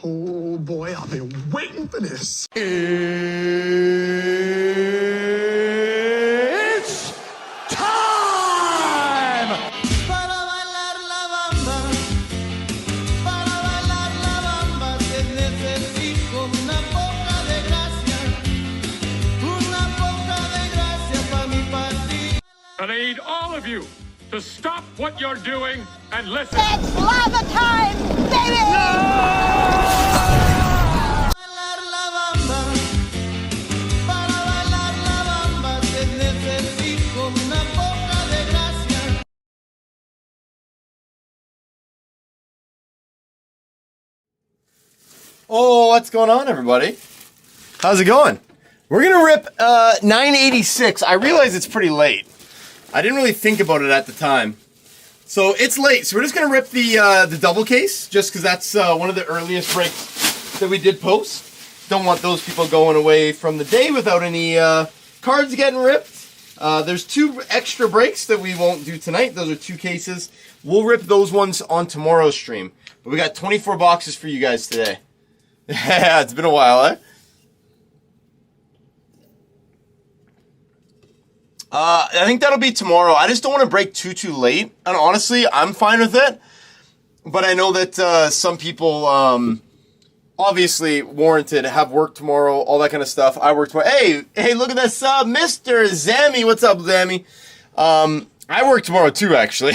Oh boy, I've been waiting for this. It's time! Para bailar la bamba, para bailar la bamba, te necesito una poca de gracia para mi partida. I need all of you to stop what you're doing and listen. It's lava time, baby! Bailar la bamba, para bailar la bamba, te necesito una poca de gracia. Oh, what's going on, everybody? How's it going? We're going to rip 986. I realize it's pretty late. I didn't really think about it at the time. So it's late. So we're just going to rip the double case, just because that's one of the earliest breaks that we did post. Don't want those people going away from the day without any cards getting ripped. There's 2 extra breaks that we won't do tonight. Those are 2 cases. We'll rip those ones on tomorrow's stream. But we got 24 boxes for you guys today. Yeah, it's been a while, eh? I think that'll be tomorrow. I just don't want to break too late. And honestly, I'm fine with it. But I know that some people, obviously warranted, have work tomorrow, all that kind of stuff. I work tomorrow. Hey, look at that sub, Mr. Zammy. What's up, Zammy? I work tomorrow too, actually.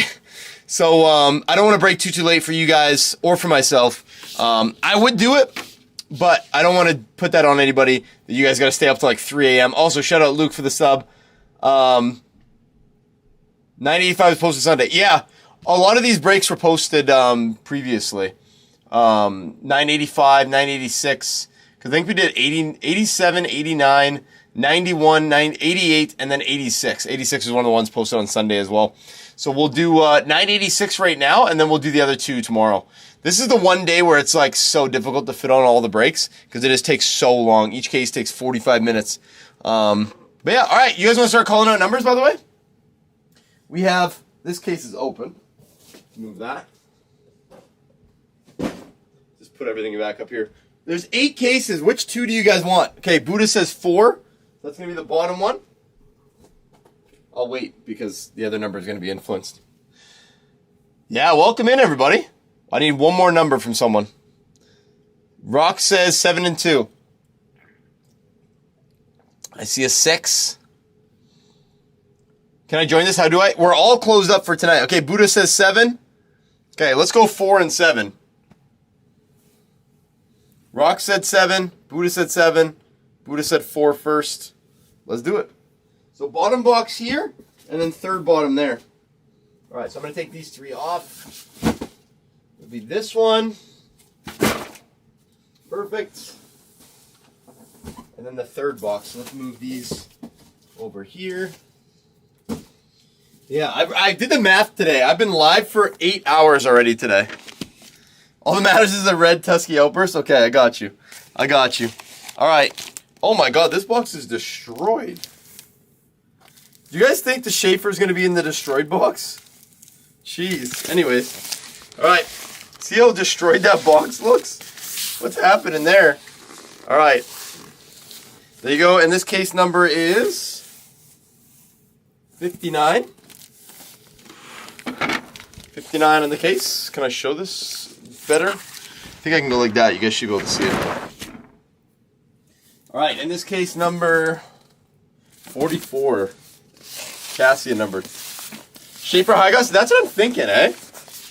So I don't want to break too late for you guys or for myself. I would do it, but I don't want to put that on anybody that you guys got to stay up till like 3 a.m. Also, shout out Luke for the sub. 985 was posted Sunday. Yeah, a lot of these breaks were posted previously. 985, 986. Because I think we did 80, 87, 89, 91, 88, and then 86. 86 is one of the ones posted on Sunday as well. So we'll do 986 right now, and then we'll do the other 2 tomorrow. This is the one day where it's like so difficult to fit on all the breaks because it just takes so long. Each case takes 45 minutes. But yeah, all right. You guys want to start calling out numbers, by the way? We have, this case is open. Move that. Just put everything back up here. There's 8 cases. Which 2 do you guys want? Okay, Buddha says 4. That's going to be the bottom one. I'll wait because the other number is going to be influenced. Yeah, welcome in, everybody. I need one more number from someone. Rock says 7 and 2. I see a 6. Can I join this? How do I? We're all closed up for tonight. Okay, Buddha says 7. Okay, let's go 4 and 7. Rock said 7. Buddha said 7. Buddha said 4 first. Let's do it. So bottom box here, and then third bottom there. All right, so I'm going to take these 3 off. It'll be this one. Perfect. And then the third box. So let's move these over here. Yeah, I did the math today. I've been live for 8 hours already today. All that matters is a red Tusky outburst. Okay, I got you. All right. Oh my God, this box is destroyed. Do you guys think the Schaefer's going to be in the destroyed box? Jeez. Anyways. All right. See how destroyed that box looks? What's happening there? All right. There you go. And this case number is 59. 59 on the case. Can I show this better? I think I can go like that. You guys should be able to see it. All right. In this case number 44. Cassian number. Schaefer High Gloss. That's what I'm thinking, eh?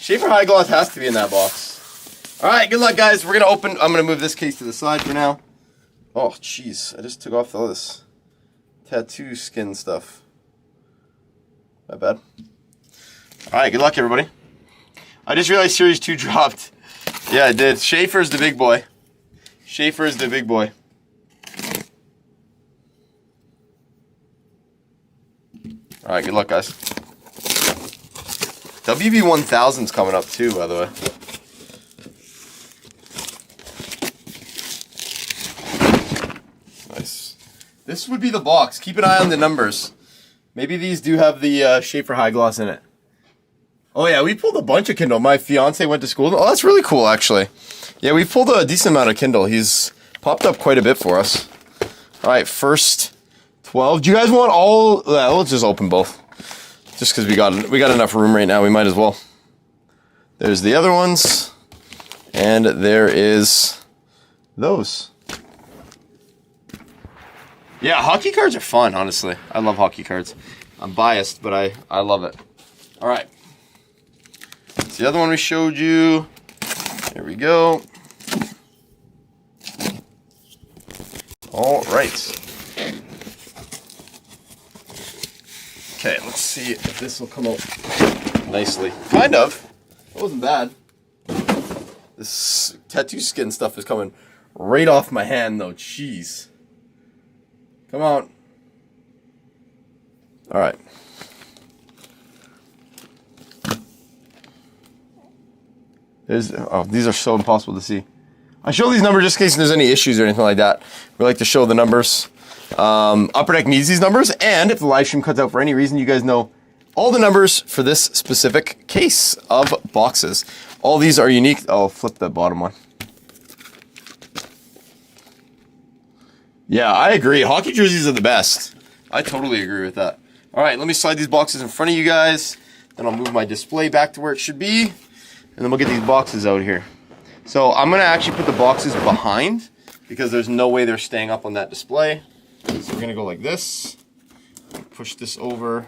Schaefer High Gloss has to be in that box. All right. Good luck, guys. We're going to open. I'm going to move this case to the side for now. Oh, jeez. I just took off all this tattoo skin stuff. My bad. All right, good luck, everybody. I just realized Series 2 dropped. Yeah, it did. Schaefer's the big boy. Schaefer's the big boy. All right, good luck, guys. WB1000's coming up, too, by the way. Nice. This would be the box. Keep an eye on the numbers. Maybe these do have the Schaefer High Gloss in it. Oh, yeah, we pulled a bunch of Kindle. My fiance went to school. Oh, that's really cool, actually. Yeah, we pulled a decent amount of Kindle. He's popped up quite a bit for us. All right, first 12. Do you guys want all? Let's just open both. Just because we got enough room right now, we might as well. There's the other ones. And there is those. Yeah, hockey cards are fun, honestly. I love hockey cards. I'm biased, but I love it. All right. It's the other one we showed you. There we go. All right. Okay, let's see if this will come out nicely. Kind of. It wasn't bad. This tattoo skin stuff is coming right off my hand, though. Jeez. Come on. All right. These are so impossible to see. I show these numbers just in case there's any issues or anything like that. We like to show the numbers. Upper Deck needs these numbers, and if the live stream cuts out for any reason, you guys know all the numbers for this specific case of boxes. All these are unique. I'll flip the bottom one. Yeah, I agree. Hockey jerseys are the best. I totally agree with that. All right, let me slide these boxes in front of you guys. Then I'll move my display back to where it should be. And then we'll get these boxes out here. So I'm going to actually put the boxes behind because there's no way they're staying up on that display. So we're going to go like this. Push this over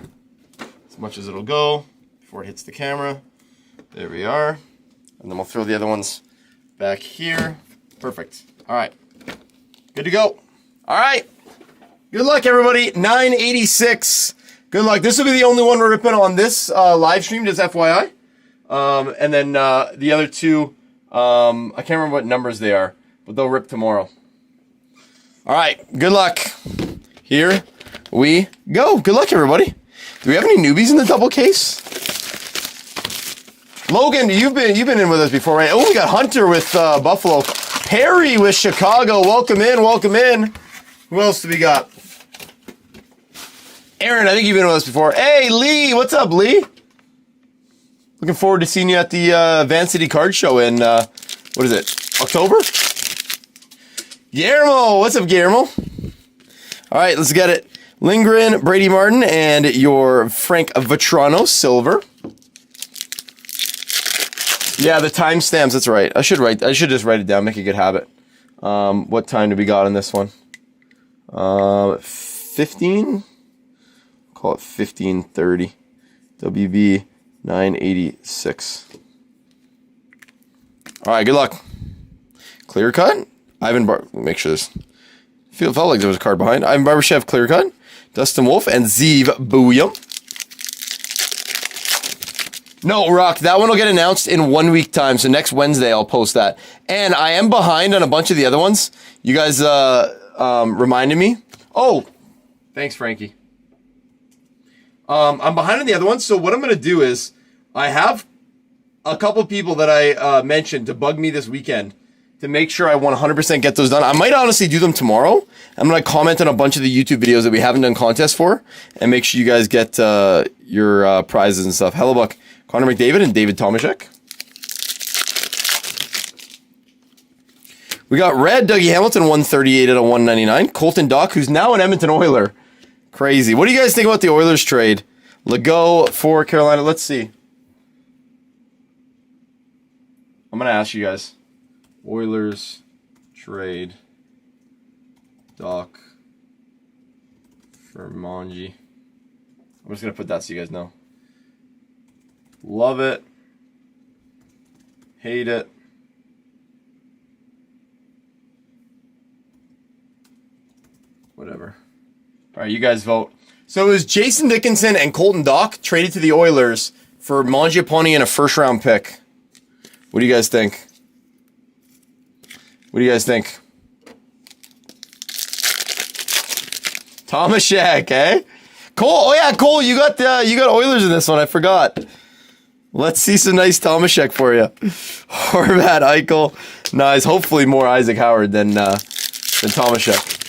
as much as it'll go before it hits the camera. There we are. And then we'll throw the other ones back here. Perfect. All right. Good to go. All right. Good luck, everybody. 986. Good luck. This will be the only one we're ripping on this live stream, just FYI. And then the other two, I can't remember what numbers they are, but they'll rip tomorrow. All right. Good luck. Here we go. Good luck, everybody. Do we have any newbies in the double case? Logan, you've been in with us before, right? Oh, we got Hunter with Buffalo. Perry with Chicago. Welcome in. Welcome in. Who else do we got? Aaron, I think you've been with us before. Hey, Lee. What's up, Lee? Looking forward to seeing you at the Van City Card Show in, what is it, October? Guillermo. What's up, Guillermo? All right, let's get it. Lindgren, Brady Martin, and your Frank Vetrano, silver. Yeah, the timestamps, that's right. I should just write it down, make a good habit. What time do we got on this one? 15? Call it 15:30. WB 986. All right, good luck. Clear cut? Make sure this. Felt like there was a card behind. Ivan Barbashev, clear cut. Dustin Wolf and Zeev Bouillon. No, Rock, that one will get announced in 1 week time. So next Wednesday, I'll post that. And I am behind on a bunch of the other ones. You guys reminded me. Oh, thanks, Frankie. I'm behind on the other ones. So what I'm going to do is I have a couple people that I mentioned to bug me this weekend to make sure I 100% get those done. I might honestly do them tomorrow. I'm going to comment on a bunch of the YouTube videos that we haven't done contests for and make sure you guys get your prizes and stuff. Hellebuck, Connor McDavid, and David Tomaszek. We got red, Dougie Hamilton, 138 out of 199. Colton Dock, who's now an Edmonton Oiler. Crazy. What do you guys think about the Oilers trade? Legault for Carolina. Let's see. I'm going to ask you guys. Oilers trade Doc for Monji. I'm just going to put that so you guys know. Love it. Hate it. Whatever. All right, you guys vote. So it was Jason Dickinson and Colton Dock traded to the Oilers for Mangiapane and a first-round pick. What do you guys think? What do you guys think? Tomaszek, eh? Cole, oh yeah, Cole, you got Oilers in this one. I forgot. Let's see some nice Tomaszek for you. Horvat, Eichel, nice. Hopefully more Isaac Howard than Tomaszek.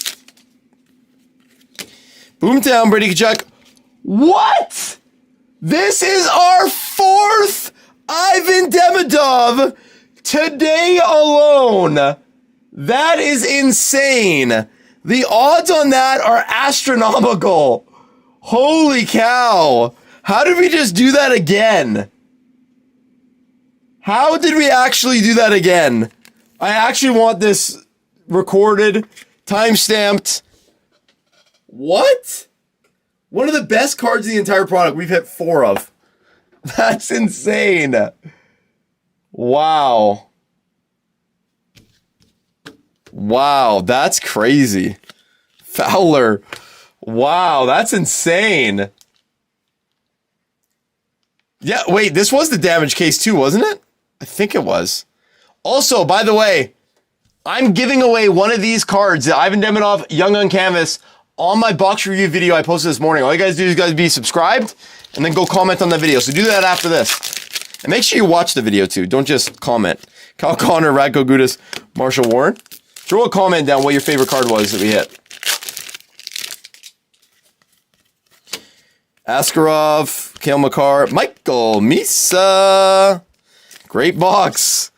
Boomtown, Brady Kachuk. What? This is our fourth Ivan Demidov today alone. That is insane. The odds on that are astronomical. Holy cow. How did we just do that again? How did we actually do that again? I actually want this recorded, time-stamped. What? One of the best cards in the entire product we've hit 4 of. That's insane. Wow. Wow, that's crazy. Fowler. Wow, that's insane. Yeah, wait, this was the damage case too, wasn't it? I think it was. Also, by the way, I'm giving away one of these cards, the Ivan Demidov Young on Canvas, on my box review video I posted this morning. All you guys do is be subscribed and then go comment on the video. So do that after this. And make sure you watch the video too. Don't just comment. Kyle Connor, Radko Gudas, Marshall Warren. Throw a comment down what your favorite card was that we hit. Askarov, Kale McCarr, Michael Misa. Great box.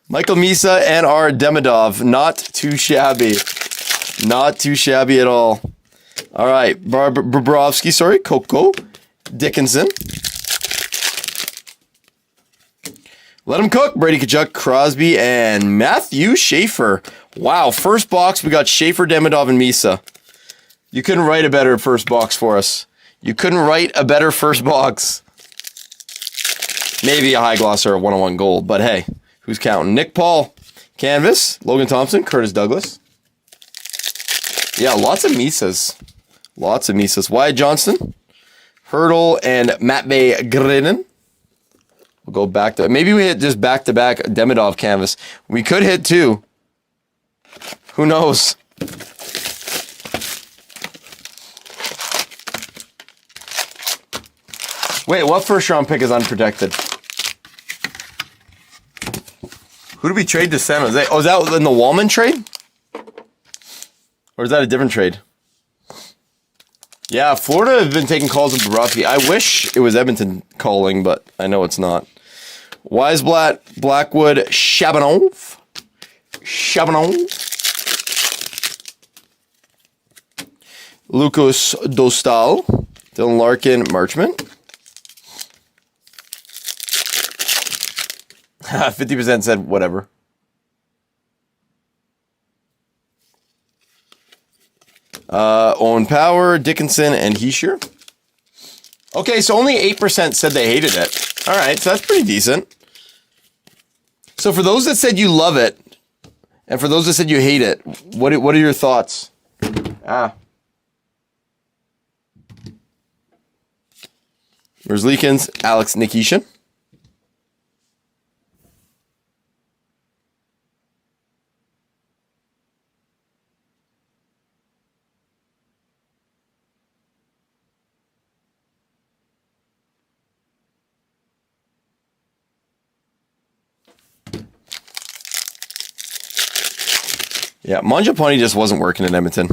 Michael Misa and our Demidov. Not too shabby. Not too shabby at all. All right. Bobrovsky, sorry. Coco. Dickinson. Let him cook. Brady Tkachuk, Crosby, and Matthew Schaefer. Wow. First box, we got Schaefer, Demidov, and Misa. You couldn't write a better first box for us. You couldn't write a better first box. Maybe a high gloss or a 101 gold, but hey, who's counting? Nick Paul, Canvas, Logan Thompson, Curtis Douglas. Yeah, lots of Misas. Lots of Misas. Wyatt Johnston, Hurdle, and Matt Bay Grinnen. We'll go back to, maybe we hit just back-to-back Demidov canvas. We could hit two. Who knows? Wait, what first round pick is unprotected? Who did we trade to San Jose? Oh, is that in the Wallman trade? Or is that a different trade? Yeah, Florida have been taking calls of Bobrovsky. I wish it was Edmonton calling, but I know it's not. Weisblatt, Blackwood, Shabanov. Lucas Dostal, Dylan Larkin, Marchment. 50% said whatever. Owen Power, Dickinson, and Heischer. Okay, so only 8% said they hated it. All right, so that's pretty decent. So for those that said you love it, and for those that said you hate it, what are your thoughts? There's Leakins, Alex Nikishin. Yeah, Mangiapane just wasn't working in Edmonton.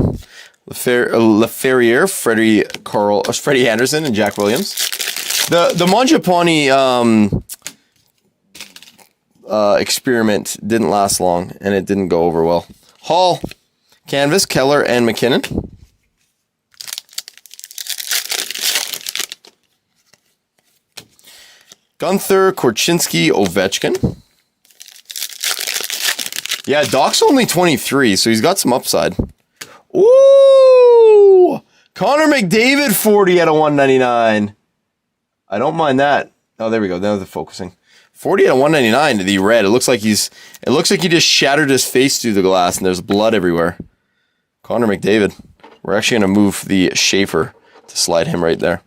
Laferriere, Freddie Anderson, and Jack Williams. The Mangiapane experiment didn't last long, and it didn't go over well. Hall, Canvas, Keller, and McKinnon. Gunther, Korchinski, Ovechkin. Yeah, Doc's only 23, so he's got some upside. Ooh! Connor McDavid, 40 out of 199. I don't mind that. Oh, there we go. Now they're focusing. 40 out of 199 to the red. It looks like he just shattered his face through the glass, and there's blood everywhere. Connor McDavid. We're actually going to move the Schaefer to slide him right there.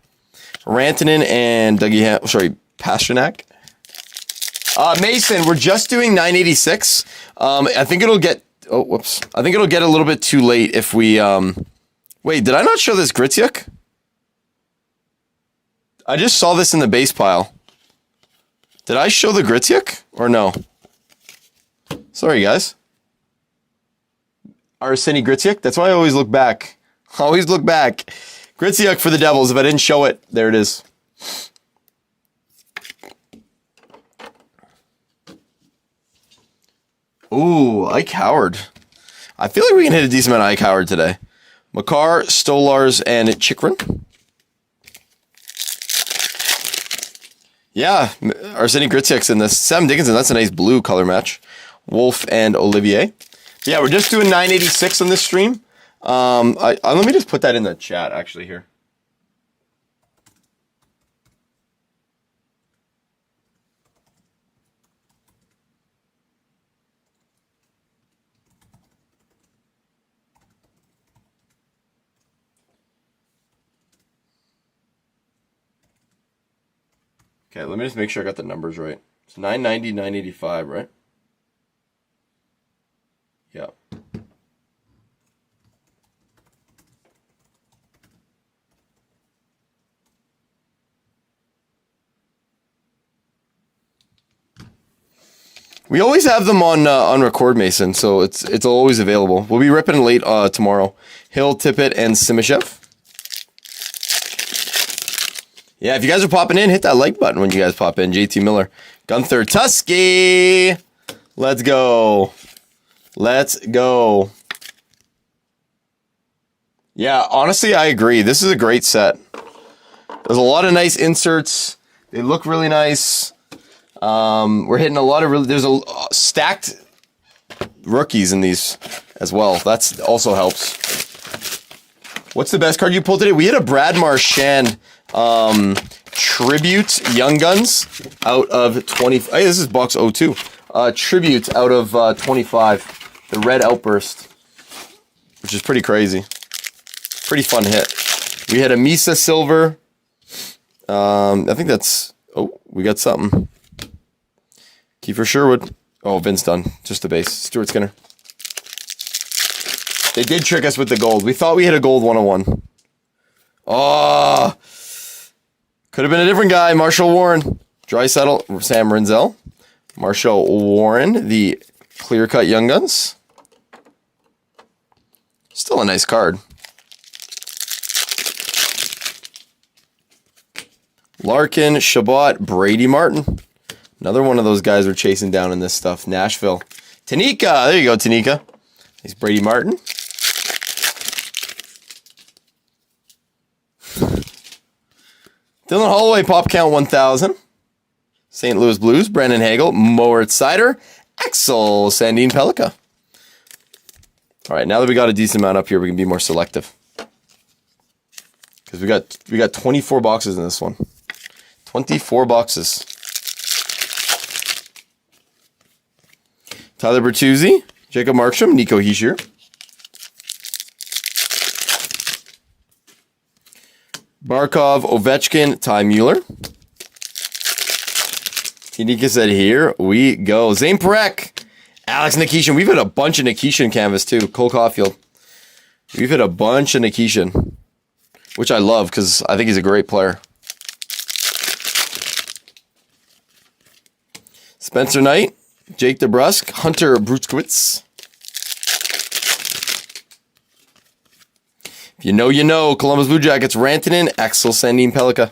Rantanen and Pasternak. Mason, we're just doing 986. I think it'll get. Oh, whoops! I think it'll get a little bit too late if we. Wait, did I not show this Gritsuk? I just saw this in the base pile. Did I show the Gritsuk or no? Sorry, guys. Arseny Gritsuk. That's why I always look back. Always look back. Gritsuk for the Devils. If I didn't show it, there it is. Ooh, Ike Howard. I feel like we can hit a decent amount of Ike Howard today. Makar, Stolars, and Chikrin. Yeah, Arseny Gritsuk's in this. Sam Dickinson, that's a nice blue color match. Wolf and Olivier. Yeah, we're just doing 986 on this stream. Let me just put that in the chat, actually, here. Okay, let me just make sure I got the numbers right. It's 990, 985, right? Yeah. We always have them on record, Mason, so it's always available. We'll be ripping late tomorrow. Hill, Tippett, and Simishev. Yeah, if you guys are popping in, hit that like button when you guys pop in. JT Miller. Gunther Tusky. Let's go. Let's go. Yeah, honestly, I agree. This is a great set. There's a lot of nice inserts. They look really nice. We're hitting a lot of there's a stacked rookies in these as well. That's also helps. What's the best card you pulled today? We hit a Brad Marchand Tribute Young Guns out of 20. Hey, this is box 02. Tribute out of 25. The Red Outburst, which is pretty crazy. Pretty fun hit. We had a Misa Silver. I think that's. Oh, we got something. Kiefer Sherwood. Oh, Vince Dunn. Just the base. Stuart Skinner. They did trick us with the gold. We thought we had a gold 101. Oh. Could have been a different guy. Marshall Warren. Draisaitl. Sam Renzel. Marshall Warren. The clear-cut Young Guns. Still a nice card. Larkin. Shabbat. Brady Martin. Another one of those guys we're chasing down in this stuff. Nashville. Tanika. There you go, Tanika. He's Brady Martin. Dylan Holloway, pop count 1,000. St. Louis Blues, Brendan Hagel. Moritz Sider. Axel Sandine Pelika. All right, now that we got a decent amount up here, we can be more selective. Because we got 24 boxes in this one. 24 boxes. Tyler Bertuzzi, Jacob Markstrom, Nico Hischier. Barkov, Ovechkin, Ty Mueller. Tanika said, here we go. Zane Perek, Alex Nikishin. We've hit a bunch of Nikishin canvas too. Cole Caulfield. We've hit a bunch of Nikishin, which I love because I think he's a great player. Spencer Knight. Jake DeBrusk, Hunter Bruskowitz. If you know, you know. Columbus Blue Jackets, Rantanen, Axel Sandine Pelika.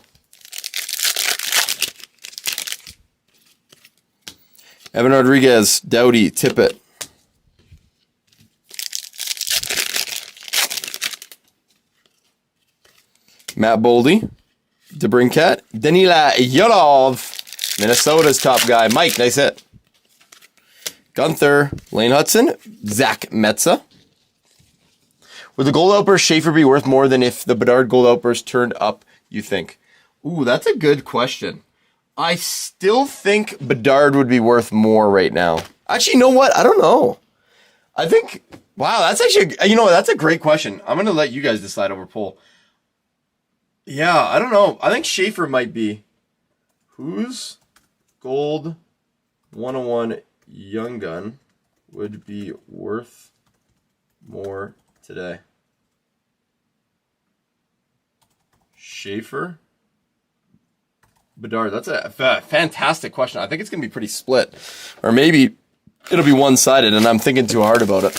Evan Rodriguez, Doughty, Tippett. Matt Boldy, DeBrincat, Danila Yodov, Minnesota's top guy. Mike, nice hit. Gunther, Lane Hudson, Zach Metza. Would the gold outburst Schaefer be worth more than if the Bedard gold outburst turned up, you think? Ooh, that's a good question. I still think Bedard would be worth more right now. Actually, you know what? I don't know. I think, wow, that's actually, you know what? That's a great question. I'm going to let you guys decide over poll. Yeah, I don't know. I think Schaefer might be. Whose gold 101 Young Gun would be worth more today? Schaefer? Bedard? That's a fantastic question. I think it's going to be pretty split. Or maybe it'll be one-sided and I'm thinking too hard about it.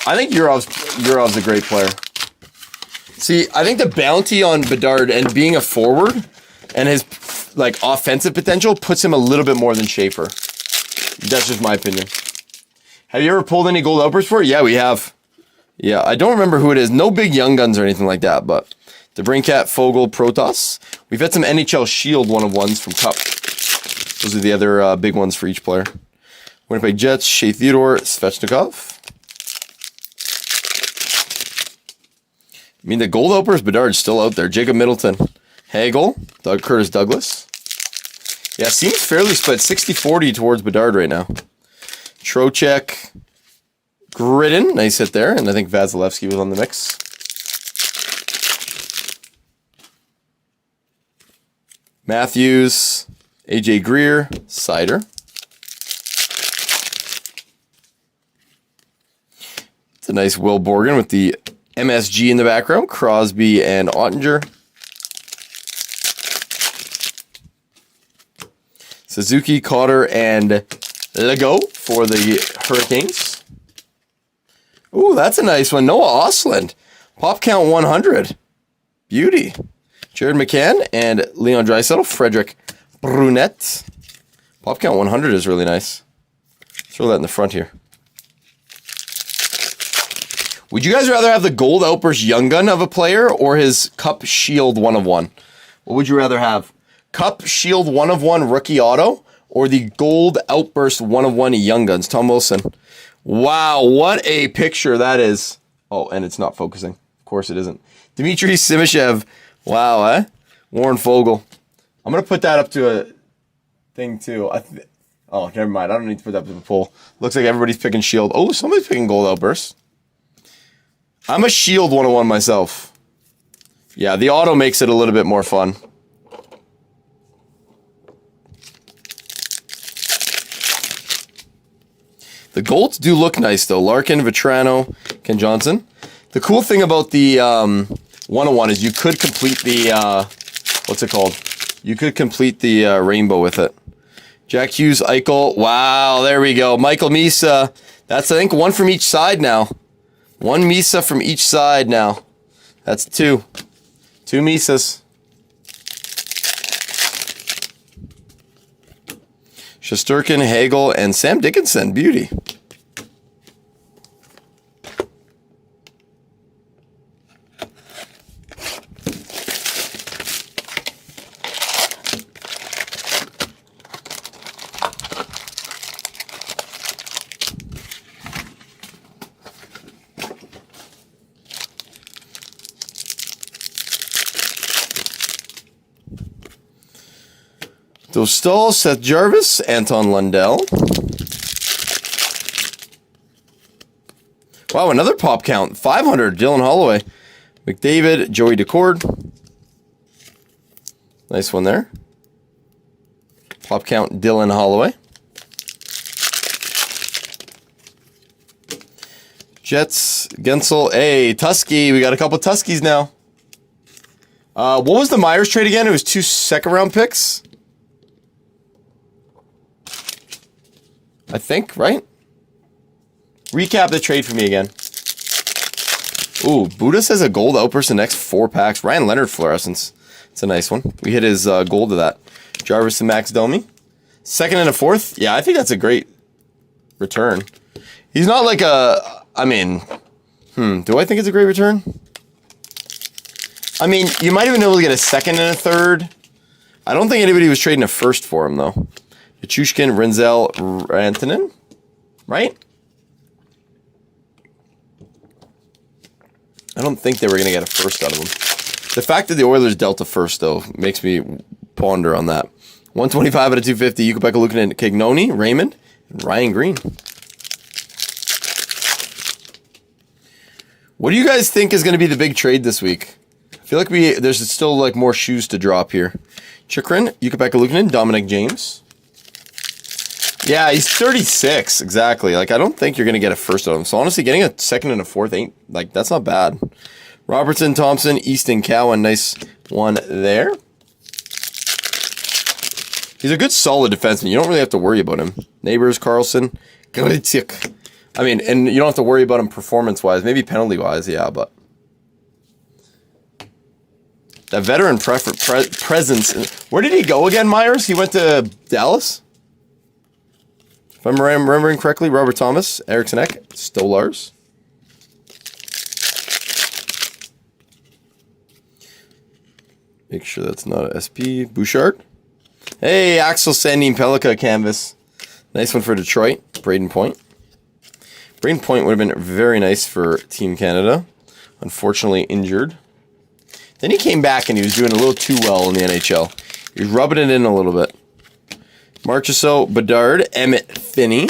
I think Yurov's a great player. See, I think the bounty on Bedard and being a forward and his like offensive potential puts him a little bit more than Schaefer. That's just my opinion. Have you ever pulled any gold outbursts for it? Yeah, we have. Yeah, I don't remember who it is. No big Young Guns or anything like that, but DeBrincat, Fogel, Protoss. We've had some NHL Shield 1-of-1s from Cup. Those are the other big ones for each player. Winnipeg Jets, Shea Theodore, Svechnikov. I mean, the gold outburst Bedard's still out there. Jacob Middleton, Hagel, Curtis Douglas. Yeah, seems fairly split. 60-40 towards Bedard right now. Trocheck, Gridden, nice hit there. And I think Vasilevsky was on the mix. Matthews, AJ Greer, Sider. It's a nice Will Borgen with the MSG in the background. Crosby and Ottinger. Suzuki, Cotter, and Lego for the Hurricanes. Ooh, that's a nice one. Noah Osland. Pop count 100. Beauty. Jared McCann and Leon Draisaitl. Frederick Brunette. Pop count 100 is really nice. Throw that in the front here. Would you guys rather have the gold Outburst Young Gun of a player or his Cup Shield 1 of 1? What would you rather have? Cup Shield 1 of 1 rookie auto or the gold Outburst 1 of 1 Young Guns? Tom Wilson. Wow, what a picture that is. Oh, and it's not focusing. Of course it isn't. Dmitry Simishev. Wow, eh? Warren Fogle. I'm going to put that up to a thing too. Oh, never mind. I don't need to put that up to the poll. Looks like everybody's picking Shield. Oh, somebody's picking gold Outburst. I'm a Shield 101 myself. Yeah, the auto makes it a little bit more fun. The golds do look nice, though. Larkin, Vetrano, Ken Johnson. The cool thing about the 101 is you could complete the... what's it called? You could complete the rainbow with it. Jack Hughes, Eichel. Wow, there we go. Michael Misa. That's, I think, one from each side now. One Misa from each side now. That's two. Two Misas. Shesterkin, Hagel, and Sam Dickinson. Beauty. Dostal, Seth Jarvis, Anton Lundell. Wow, another pop count. 500, Dylan Holloway. McDavid, Joey Decord. Nice one there. Pop count, Dylan Holloway. Jets, Gensel. Hey, Tusky. We got a couple of Tuskies now. What was the Myers trade again? It was 2 second-round picks. I think, right? Recap the trade for me again. Ooh, Buddha says a gold Outburst the next 4 packs. Ryan Leonard fluorescence. It's a nice one. We hit his gold of that. Jarvis and Max Domi. 2nd and a 4th. Yeah, I think that's a great return. He's not like a... I mean... do I think it's a great return? I mean, you might even be able to get a 2nd and a 3rd. I don't think anybody was trading a 1st for him, though. Yachushkin, Renzel, Rantanen, right? I don't think they were going to get a 1st out of him. The fact that the Oilers dealt a 1st, though, makes me ponder on that. 125 out of 250, Ukko-Pekka Luukkonen, Cagnoni, Raymond, and Ryan Green. What do you guys think is going to be the big trade this week? I feel like there's still like more shoes to drop here. Chikrin, Ukko-Pekka Luukkonen, Dominic James. Yeah, he's 36, exactly. Like, I don't think you're going to get a 1st out of him. So, honestly, getting a 2nd and a 4th ain't, like, that's not bad. Robertson, Thompson, Easton, Cowan, nice one there. He's a good, solid defenseman. You don't really have to worry about him. Neighbors, Carlson, Glitzik. I mean, and you don't have to worry about him performance-wise. Maybe penalty-wise, yeah, but... that veteran presence... Where did he go again, Myers? He went to Dallas? If I'm remembering correctly, Robert Thomas, Eriksson Ek, Stolars. Make sure that's not a SP. Bouchard. Hey, Axel Sandin Pelika canvas. Nice one for Detroit. Braden Point. Braden Point would have been very nice for Team Canada. Unfortunately injured. Then he came back and he was doing a little too well in the NHL. He was rubbing it in a little bit. Marchessault, Bedard, Emmett Finney.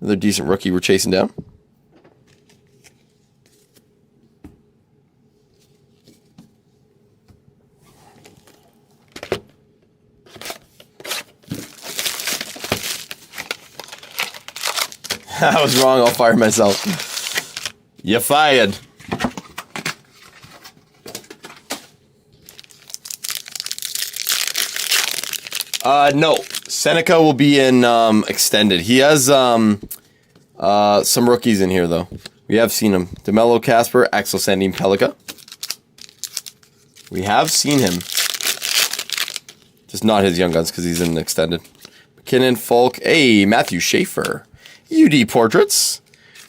Another decent rookie we're chasing down. I was wrong. I'll fire myself. You fired. No. Seneca will be in extended. He has some rookies in here, though. We have seen him. DeMello, Casper, Axel Sandin, Pelika. We have seen him. Just not his Young Guns because he's in extended. McKinnon, Falk. Hey, Matthew Schaefer. UD Portraits.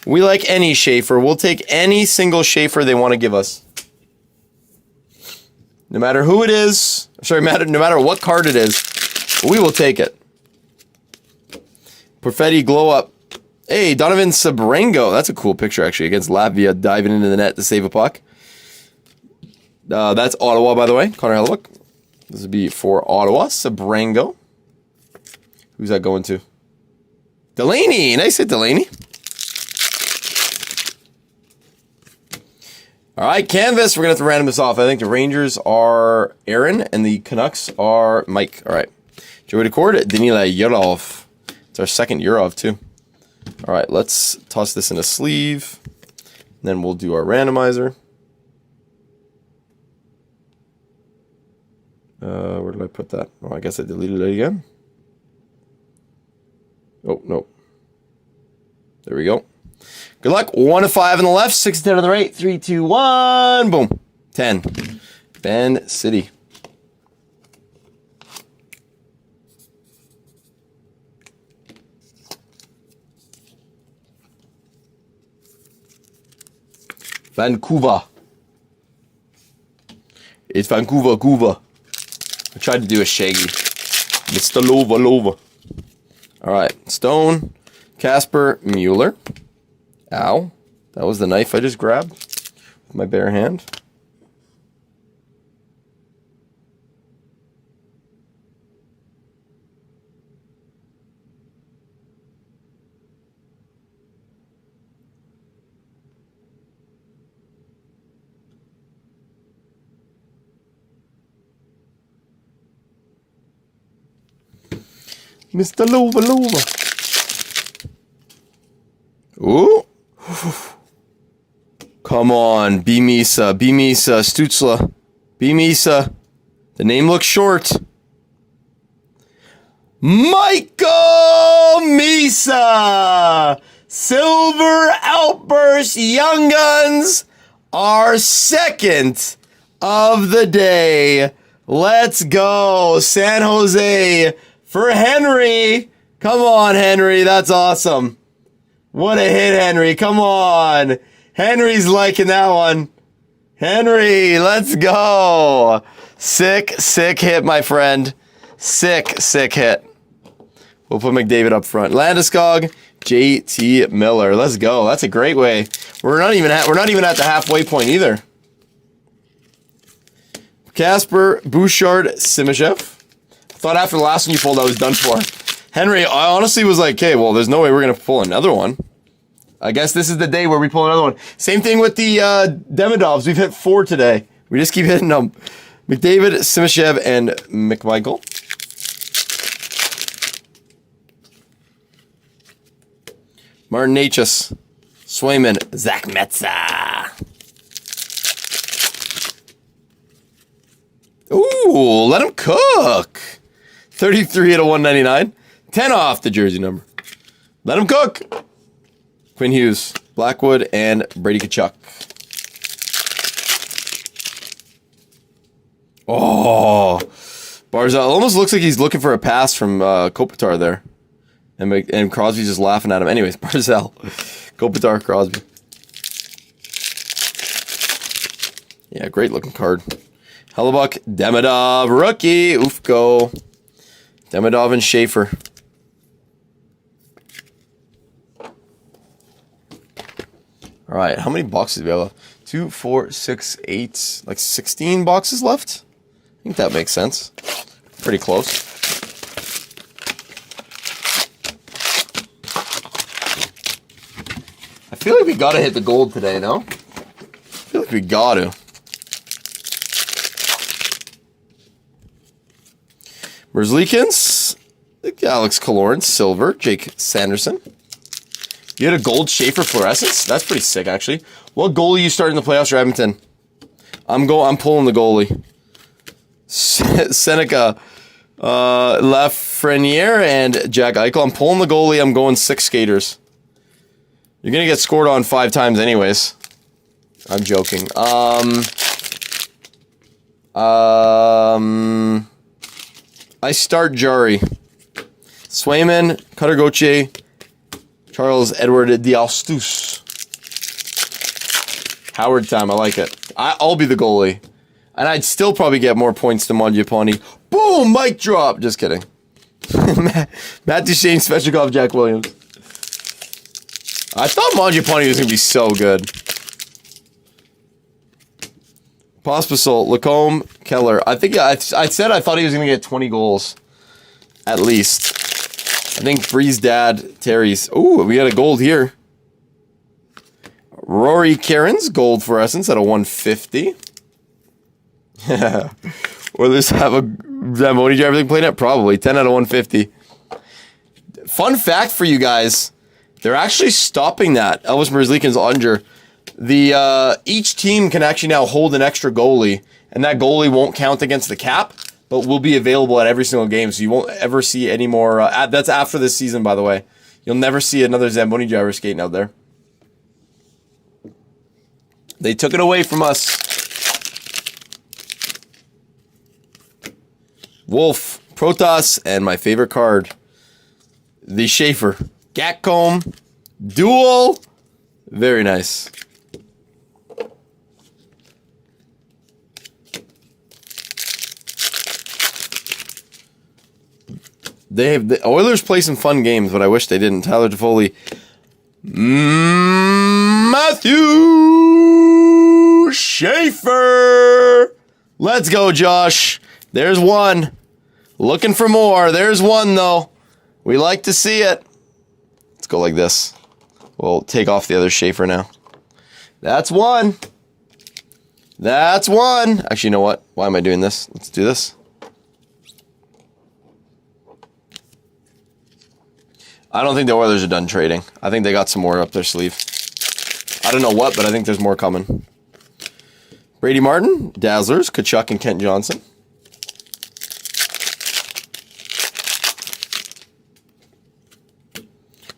We like any Schaefer. We'll take any single Schaefer they want to give us. No matter who it is. Sorry, no matter what card it is. We will take it. Perfetti Glow Up. Hey, Donovan Sabrango. That's a cool picture, actually, against Latvia, diving into the net to save a puck. That's Ottawa, by the way. Connor Hellebuck. This would be for Ottawa. Sabrango. Who's that going to? Delaney. Nice hit, Delaney. All right, Canvas. We're going to have to random this off. I think the Rangers are Aaron and the Canucks are Mike. All right. Joey Decord, Danila Yurov. It's our second Yurov, too. All right, let's toss this in a sleeve. And then we'll do our randomizer. Where did I put that? Oh, I guess I deleted it again. Oh, no. There we go. Good luck. 1 to 5 on the left, 6 to 10 on the right. 3, 2, 1. Boom. 10. Ben City. Vancouver. It's Vancouver, Cuba. I tried to do a Shaggy. Mr. Lova. All right. Stone, Casper, Mueller. Ow. That was the knife I just grabbed with my bare hand. Mr. Lova. Ooh. Come on. B-Misa, Stutzla. B-Misa. The name looks short. Michael Misa. Silver Outburst Young Guns. Our second of the day. Let's go. San Jose. For Henry. Come on, Henry. That's awesome. What a hit, Henry. Come on. Henry's liking that one. Henry, let's go. Sick hit, my friend. Sick hit. We'll put McDavid up front. Landeskog, JT Miller. Let's go. That's a great way. We're not even at the halfway point either. Casper, Bouchard, Simashev. Thought after the last one you pulled, I was done for. Henry, I honestly was like, okay, well, there's no way we're going to pull another one. I guess this is the day where we pull another one. Same thing with the Demidovs. We've hit 4 today. We just keep hitting them. McDavid, Simashev, and McMichael. Martin Necas, Swayman, Zach Metza. Ooh, let him cook. 33 out of 199. 10 off the jersey number. Let him cook. Quinn Hughes, Blackwood, and Brady Tkachuk. Oh, Barzal almost looks like he's looking for a pass from Kopitar there. And Crosby's just laughing at him. Anyways, Barzal, Kopitar, Crosby. Yeah, great looking card. Hellebuck, Demidov, rookie, Ufko. Demidov and Schaefer. All right, how many boxes do we have left? 2, 4, 6, 8, like 16 boxes left? I think that makes sense. Pretty close. I feel like we gotta hit the gold today, no? I feel like we gotta. Merzlikins, Alex Killorn, silver, Jake Sanderson. You had a gold Schaefer fluorescence? That's pretty sick, actually. What goalie you starting the playoffs for Edmonton? I'm pulling the goalie. Seneca, Lafreniere and Jack Eichel. I'm pulling the goalie. I'm going 6 skaters. You're going to get scored on 5 times anyways. I'm joking. I start Jari. Swayman, Cutter Gauthier, Charles Edward Diastus. Howard time, I like it. I'll be the goalie. And I'd still probably get more points than Mangiapane. Boom! Mic drop! Just kidding. Matt Duchene, Svechnikov, Jack Williams. I thought Mangiapane was going to be so good. Pospisil, Lacombe, Keller. I think I said I thought he was going to get 20 goals. At least. I think Bree's dad, Terry's. Ooh, we got a gold here. Rory Cairns, gold fluorescence at a 150. Oilers have a Zamboni driver they can play net? Probably. 10 out of 150. Fun fact for you guys. They're actually stopping that. Elvis Merzlikins Unger. Each team can actually now hold an extra goalie, and that goalie won't count against the cap, but will be available at every single game, so you won't ever see any more. That's after this season, by the way. You'll never see another Zamboni driver skating out there. They took it away from us. Wolf, Protoss, and my favorite card, the Schaefer. Gatcomb, dual. Very nice. The Oilers play some fun games, but I wish they didn't. Tyler Toffoli. Matthew Schaefer. Let's go, Josh. There's one. Looking for more. There's one, though. We like to see it. Let's go like this. We'll take off the other Schaefer now. That's one. That's one. Actually, you know what? Why am I doing this? Let's do this. I don't think the Oilers are done trading. I think they got some more up their sleeve. I don't know what, but I think there's more coming. Brady Martin, Dazzlers, Kachuk, and Kent Johnson.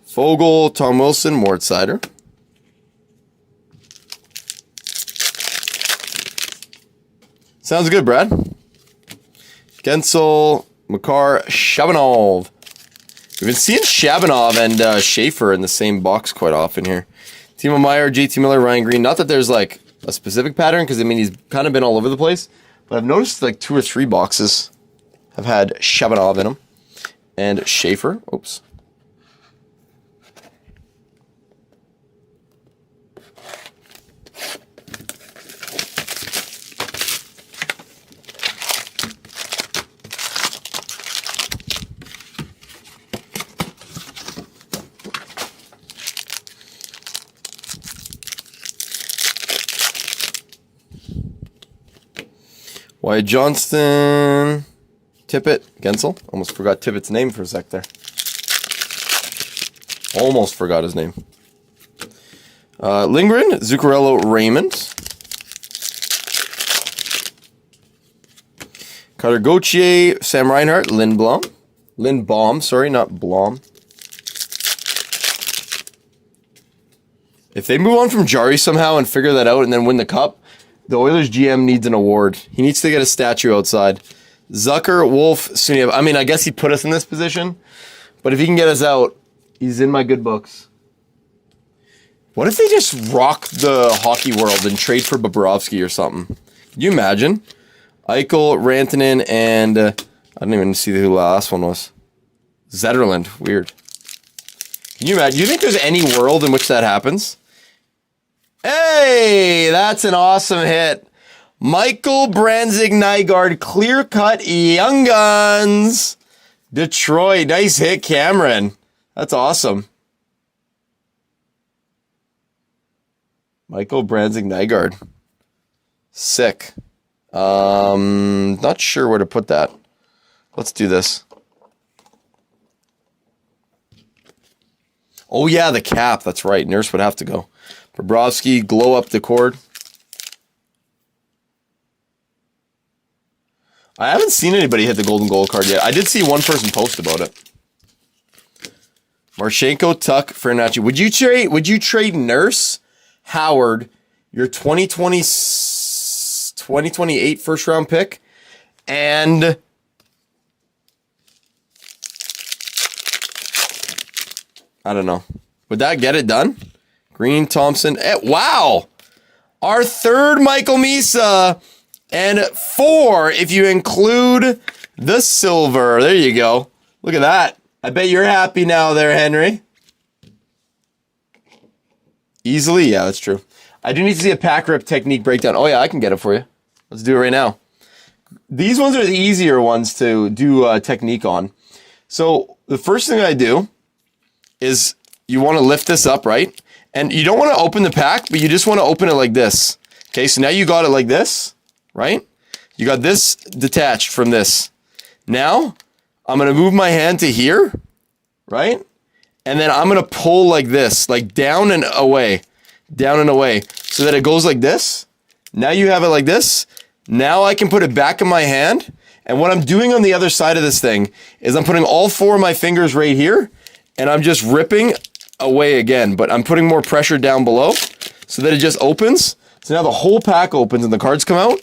Fogle, Tom Wilson, Mort Sider. Sounds good, Brad. Gensel, Makar, Shabanov. We've been seeing Shabanov and Schaefer in the same box quite often here. Timo Meyer, JT Miller, Ryan Green. Not that there's like a specific pattern, because I mean he's kind of been all over the place. But I've noticed like 2 or 3 boxes have had Shabanov in them. And Schaefer. Oops. Wyatt Johnston, Tippett, Gensel. Almost forgot Tippett's name for a sec there. Almost forgot his name. Lindgren, Zuccarello, Raymond. Cutter Gauthier, Sam Reinhart, Lindbaum, sorry, not Blom. If they move on from Jari somehow and figure that out and then win the cup, the Oilers GM needs an award. He needs to get a statue outside. Zucker, Wolf, Suniev. I mean, I guess he put us in this position, but if he can get us out, he's in my good books. What if they just rock the hockey world and trade for Bobrovsky or something? Can you imagine? Eichel, Rantanen, and I didn't even see who the last one was. Zetterland. Weird. Can you imagine? Do you think there's any world in which that happens? Hey, that's an awesome hit. Michael Branzig-Nygaard, clear-cut Young Guns. Detroit, nice hit, Cameron. That's awesome. Michael Branzig-Nygaard. Sick. Not sure where to put that. Let's do this. Oh, yeah, the cap. That's right. Nurse would have to go. Bobrovsky, glow up the cord. I haven't seen anybody hit the golden goal card yet. I did see one person post about it. Marchenko, Tuck, Fernacci. Would you trade Nurse, Howard, your 2028 first round pick, and I don't know. Would that get it done? Green, Thompson. Wow. Our third Michael Misa. And 4 if you include the silver. There you go. Look at that. I bet you're happy now there, Henry. Easily? Yeah, that's true. I do need to see a pack rip technique breakdown. Oh, yeah, I can get it for you. Let's do it right now. These ones are the easier ones to do a technique on. So the first thing I do is you want to lift this up, right? And you don't want to open the pack, but you just want to open it like this. Okay, so now you got it like this, right? You got this detached from this. Now, I'm going to move my hand to here, right? And then I'm going to pull like this, like down and away, so that it goes like this. Now you have it like this. Now I can put it back in my hand. And what I'm doing on the other side of this thing is I'm putting all 4 of my fingers right here, and I'm just ripping away again, but I'm putting more pressure down below so that it just opens. So now the whole pack opens and the cards come out.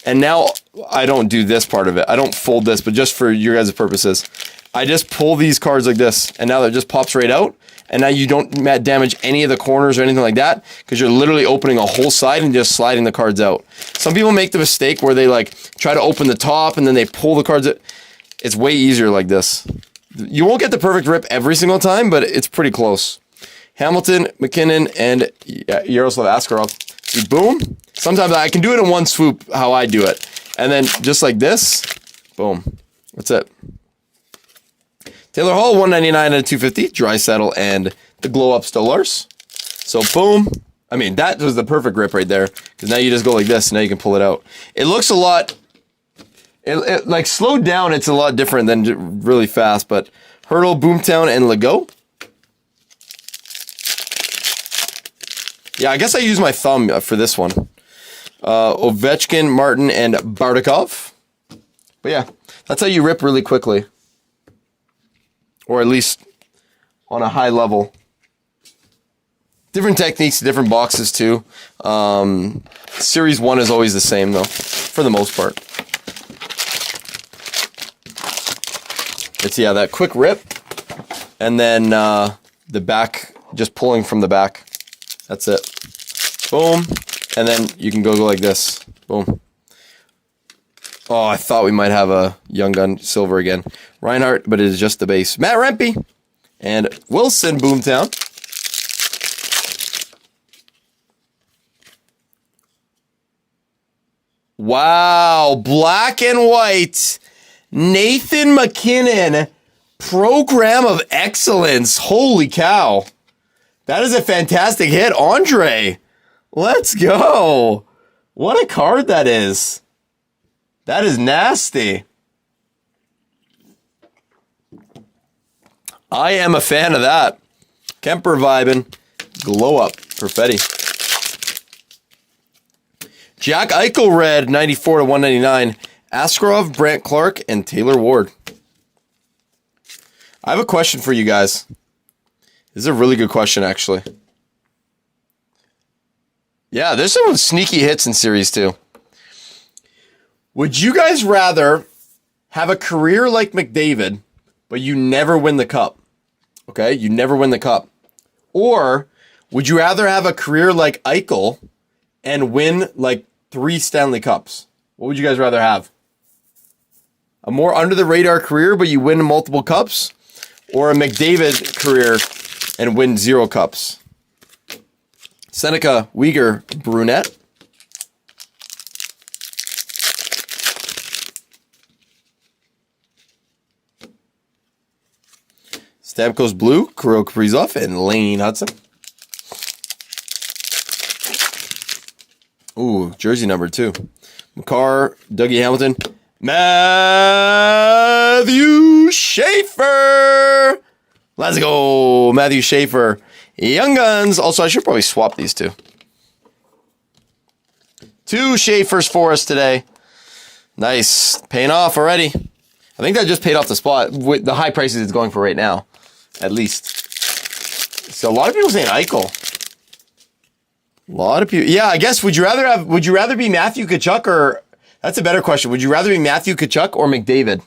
And now I don't do this part of it. I don't fold this, but just for your guys' purposes, I just pull these cards like this, and now it just pops right out. And now you don't damage any of the corners or anything like that, because you're literally opening a whole side and just sliding the cards out. Some people make the mistake where they like try to open the top and then they pull the cards out. It's way easier like this. You won't get the perfect rip every single time, but it's pretty close. Hamilton, McKinnon, and Yaroslav Askarov. See, boom. Sometimes I can do it in one swoop, how I do it. And then just like this, boom. That's it. Taylor Hall, 199 out of 250. Draisaitl and the glow-up Stolars. So, boom. I mean, that was the perfect rip right there. Because now you just go like this, and now you can pull it out. It looks a lot... It like, slowed down, it's a lot different than really fast. But Hurdle, Boomtown, and Legault. Yeah, I guess I use my thumb for this one. Ovechkin, Martin, and Bardakov. But yeah, that's how you rip really quickly. Or at least on a high level. Different techniques, different boxes too. Series 1 is always the same though, for the most part. It's, yeah, that quick rip. And then the back, just pulling from the back. That's it. Boom. And then you can go like this. Boom. Oh, I thought we might have a Young Gun silver again. Reinhardt, but it is just the base. Matt Rempe. And Wilson Boomtown. Wow. Black and white. Nathan McKinnon. Program of Excellence. Holy cow. That is a fantastic hit. Andre. Let's go. What a card that is. That is nasty. I am a fan of that. Kemper vibing. Glow up. Perfetti. Jack Eichel red. 94 to 199. Askarov, Brant Clark, and Taylor Ward. I have a question for you guys. This is a really good question, actually. Yeah, there's some sneaky hits in Series 2. Would you guys rather have a career like McDavid, but you never win the cup? Okay, you never win the cup. Or would you rather have a career like Eichel and win like 3 Stanley Cups? What would you guys rather have? A more under-the-radar career, but you win multiple cups? Or a McDavid career and win 0 cups? Seneca, Uyghur, Brunette. Stamkos Blue, Kirill Kaprizov, and Lane Hudson. Ooh, jersey number 2. McCarr, Dougie Hamilton, Matthew Schaefer. Let's go, Matthew Schaefer. Young Guns. Also, I should probably swap these two. 2 Schaefers for us today. Nice. Paying off already. I think that just paid off the spot with the high prices it's going for right now, at least. So a lot of people saying Eichel. A lot of people. Yeah, I guess would you rather be Matthew Tkachuk or that's a better question. Would you rather be Matthew Tkachuk or McDavid?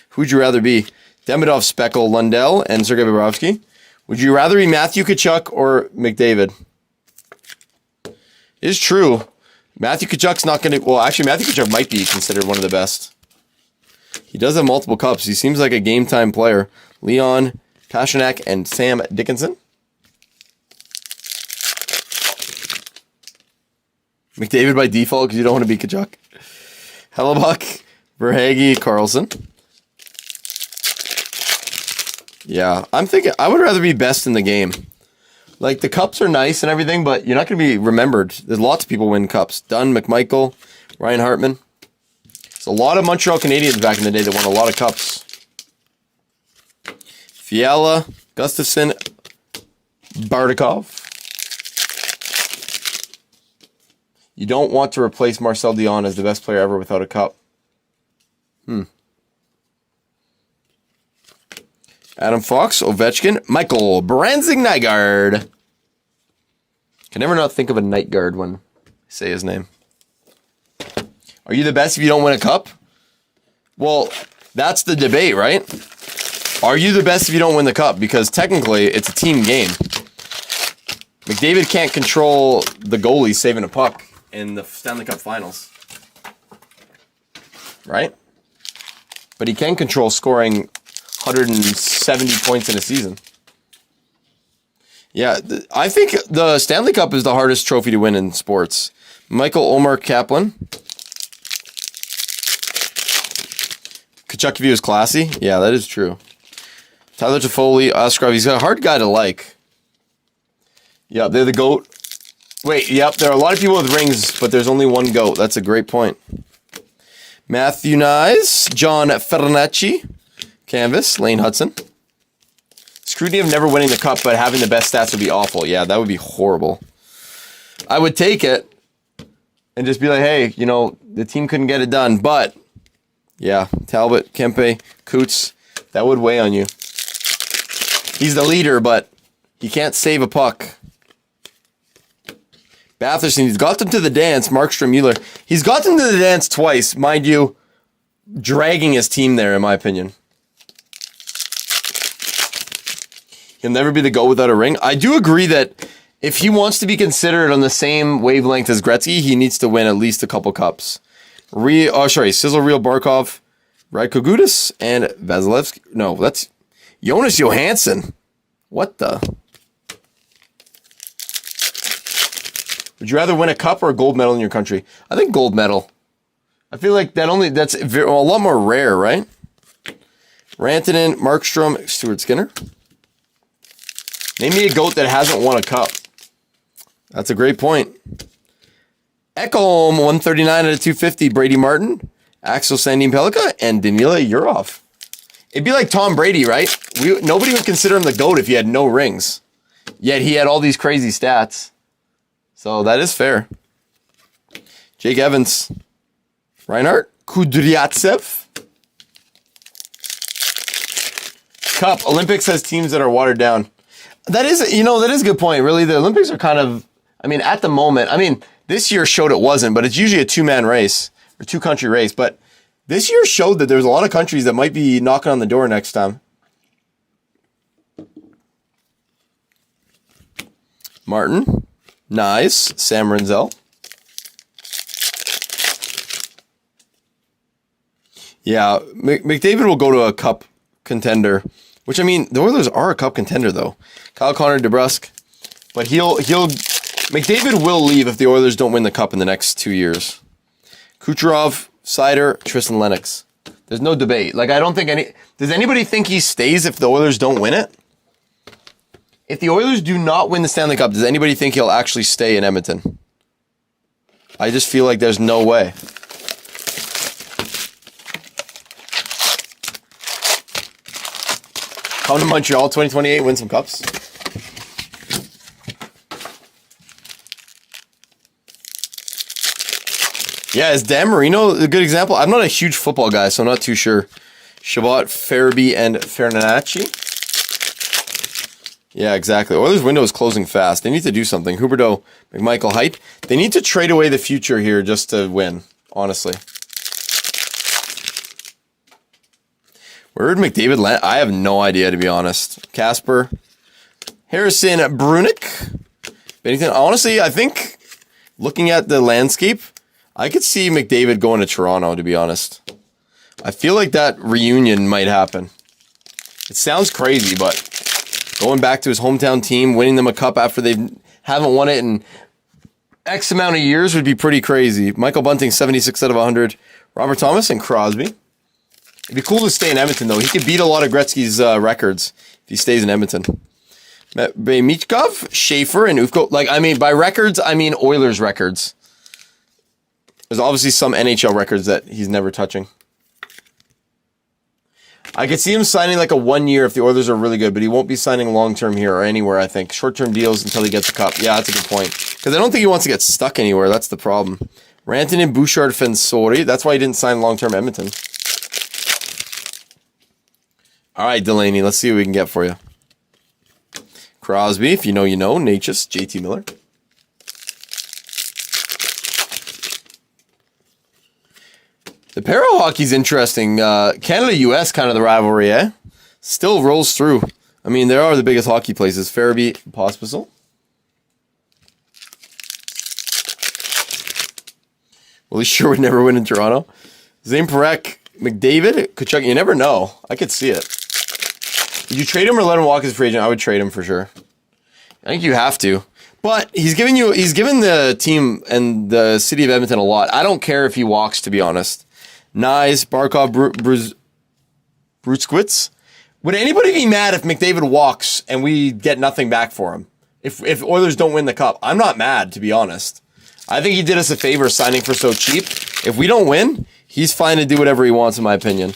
Who'd you rather be? Demidov, Speckle, Lundell, and Sergei Bobrovsky. Would you rather be Matthew Tkachuk or McDavid? It is true. Matthew Tkachuk's not going to... Well, actually, Matthew Tkachuk might be considered one of the best. He does have multiple cups. He seems like a game-time player. Leon Pasternak and Sam Dickinson. McDavid by default because you don't want to be Tkachuk. Hellebuck, Verhaeghe, Carlson. Yeah, I'm thinking I would rather be best in the game. Like, the cups are nice and everything, but you're not going to be remembered. There's lots of people win cups. Dunn, McMichael, Ryan Hartman. There's a lot of Montreal Canadiens back in the day that won a lot of cups. Fiala, Gustafsson, Bardakov. You don't want to replace Marcel Dion as the best player ever without a cup. Adam Fox, Ovechkin, Michael Branzig-Nygaard. Can never not think of a night guard when I say his name. Are you the best if you don't win a cup? Well, that's the debate, right? Are you the best if you don't win the cup? Because technically, it's a team game. McDavid can't control the goalie saving a puck in the Stanley Cup Finals. Right? But he can control scoring 170 points in a season. Yeah, I think the Stanley Cup is the hardest trophy to win in sports. Michael Omar Kaplan. Tkachuk view is classy. Yeah, that is true. Tyler Toffoli, Oscar. He's a hard guy to like. Yeah, they're the GOAT. Wait, yep, there are a lot of people with rings, but there's only one GOAT. That's a great point. Matthew Nyes, John Fernacci, Canvas, Lane Hudson. Scrutiny of never winning the cup, but having the best stats would be awful. Yeah, that would be horrible. I would take it and just be like, hey, you know, the team couldn't get it done. But, yeah, Talbot, Kempe, Coots, that would weigh on you. He's the leader, but he can't save a puck. Batherson, he's got them to the dance. Markstrom, Mueller. He's got them to the dance twice, mind you, dragging his team there, in my opinion. He'll never be the GOAT without a ring. I do agree that if he wants to be considered on the same wavelength as Gretzky, he needs to win at least a couple cups. Sizzle Real Barkov, Radko Gudas, and Vasilevsky. No, that's Jonas Johansson. What the? Would you rather win a cup or a gold medal in your country? I think gold medal. I feel like that's a lot more rare, right? Rantanen, Markstrom, Stuart Skinner. Name me a GOAT that hasn't won a cup. That's a great point. Ekholm, 139 out of 250. Brady Martin, Axel Sandin Pellikka, and Danila Yurov. It'd be like Tom Brady, right? Nobody would consider him the GOAT if he had no rings. Yet he had all these crazy stats. So that is fair. Jake Evans. Reinhardt. Kudryavtsev. Cup. Olympics has teams that are watered down. That is a good point. Really, the Olympics are kind of, at the moment, this year showed it wasn't, but it's usually a two-man race or two-country race. But this year showed that there's a lot of countries that might be knocking on the door next time. Martin, Nyes, Sam Renzel. Yeah, McDavid will go to a cup contender. Which, the Oilers are a cup contender, though. Kyle Connor, DeBrusk. But McDavid will leave if the Oilers don't win the cup in the next 2 years. Kucherov, Seider, Tristan Lennox. There's no debate. I don't think does anybody think he stays if the Oilers don't win it? If the Oilers do not win the Stanley Cup, does anybody think he'll actually stay in Edmonton? I just feel like there's no way. Come to Montreal 2028, win some cups. Yeah, is Dan Marino a good example? I'm not a huge football guy, so I'm not too sure. Chabot, Farabee, and Fernandacci. Yeah, exactly. Oilers' window is closing fast. They need to do something. Huberdeau, McMichael, Height. They need to trade away the future here just to win, honestly. Where did McDavid land? I have no idea, to be honest. Casper, Harrison, Brunick. Bennington. Honestly, I think looking at the landscape, I could see McDavid going to Toronto, to be honest. I feel like that reunion might happen. It sounds crazy, but going back to his hometown team, winning them a cup after they haven't won it in X amount of years would be pretty crazy. Michael Bunting, 76 out of 100. Robert Thomas and Crosby. It'd be cool to stay in Edmonton, though. He could beat a lot of Gretzky's records if he stays in Edmonton. Michkov, Schaefer, and Ufko. Like, I mean, by records, I mean Oilers records. There's obviously some NHL records that he's never touching. I could see him signing like a 1 year if the Oilers are really good, but he won't be signing long-term here or anywhere, I think. Short-term deals until he gets a cup. Yeah, that's a good point. Because I don't think he wants to get stuck anywhere. That's the problem. Rantanen, Bouchard, Fensori. That's why he didn't sign long-term Edmonton. All right, Delaney, let's see what we can get for you. Crosby, if you know, you know. Natchez, JT Miller. The Para hockey's interesting. Canada-US kind of the rivalry, eh? Still rolls through. I mean, there are the biggest hockey places. Farabee, Pospisil. Well, he sure would never win in Toronto. Zane Parekh, McDavid, Kachuk. You never know. I could see it. Would you trade him or let him walk as a free agent? I would trade him for sure. I think you have to. But he's given the team and the city of Edmonton a lot. I don't care if he walks, to be honest. Nyes, Barkov, Brutskowitz. Would anybody be mad if McDavid walks and we get nothing back for him? If Oilers don't win the cup? I'm not mad, to be honest. I think he did us a favor signing for so cheap. If we don't win, he's fine to do whatever he wants, in my opinion.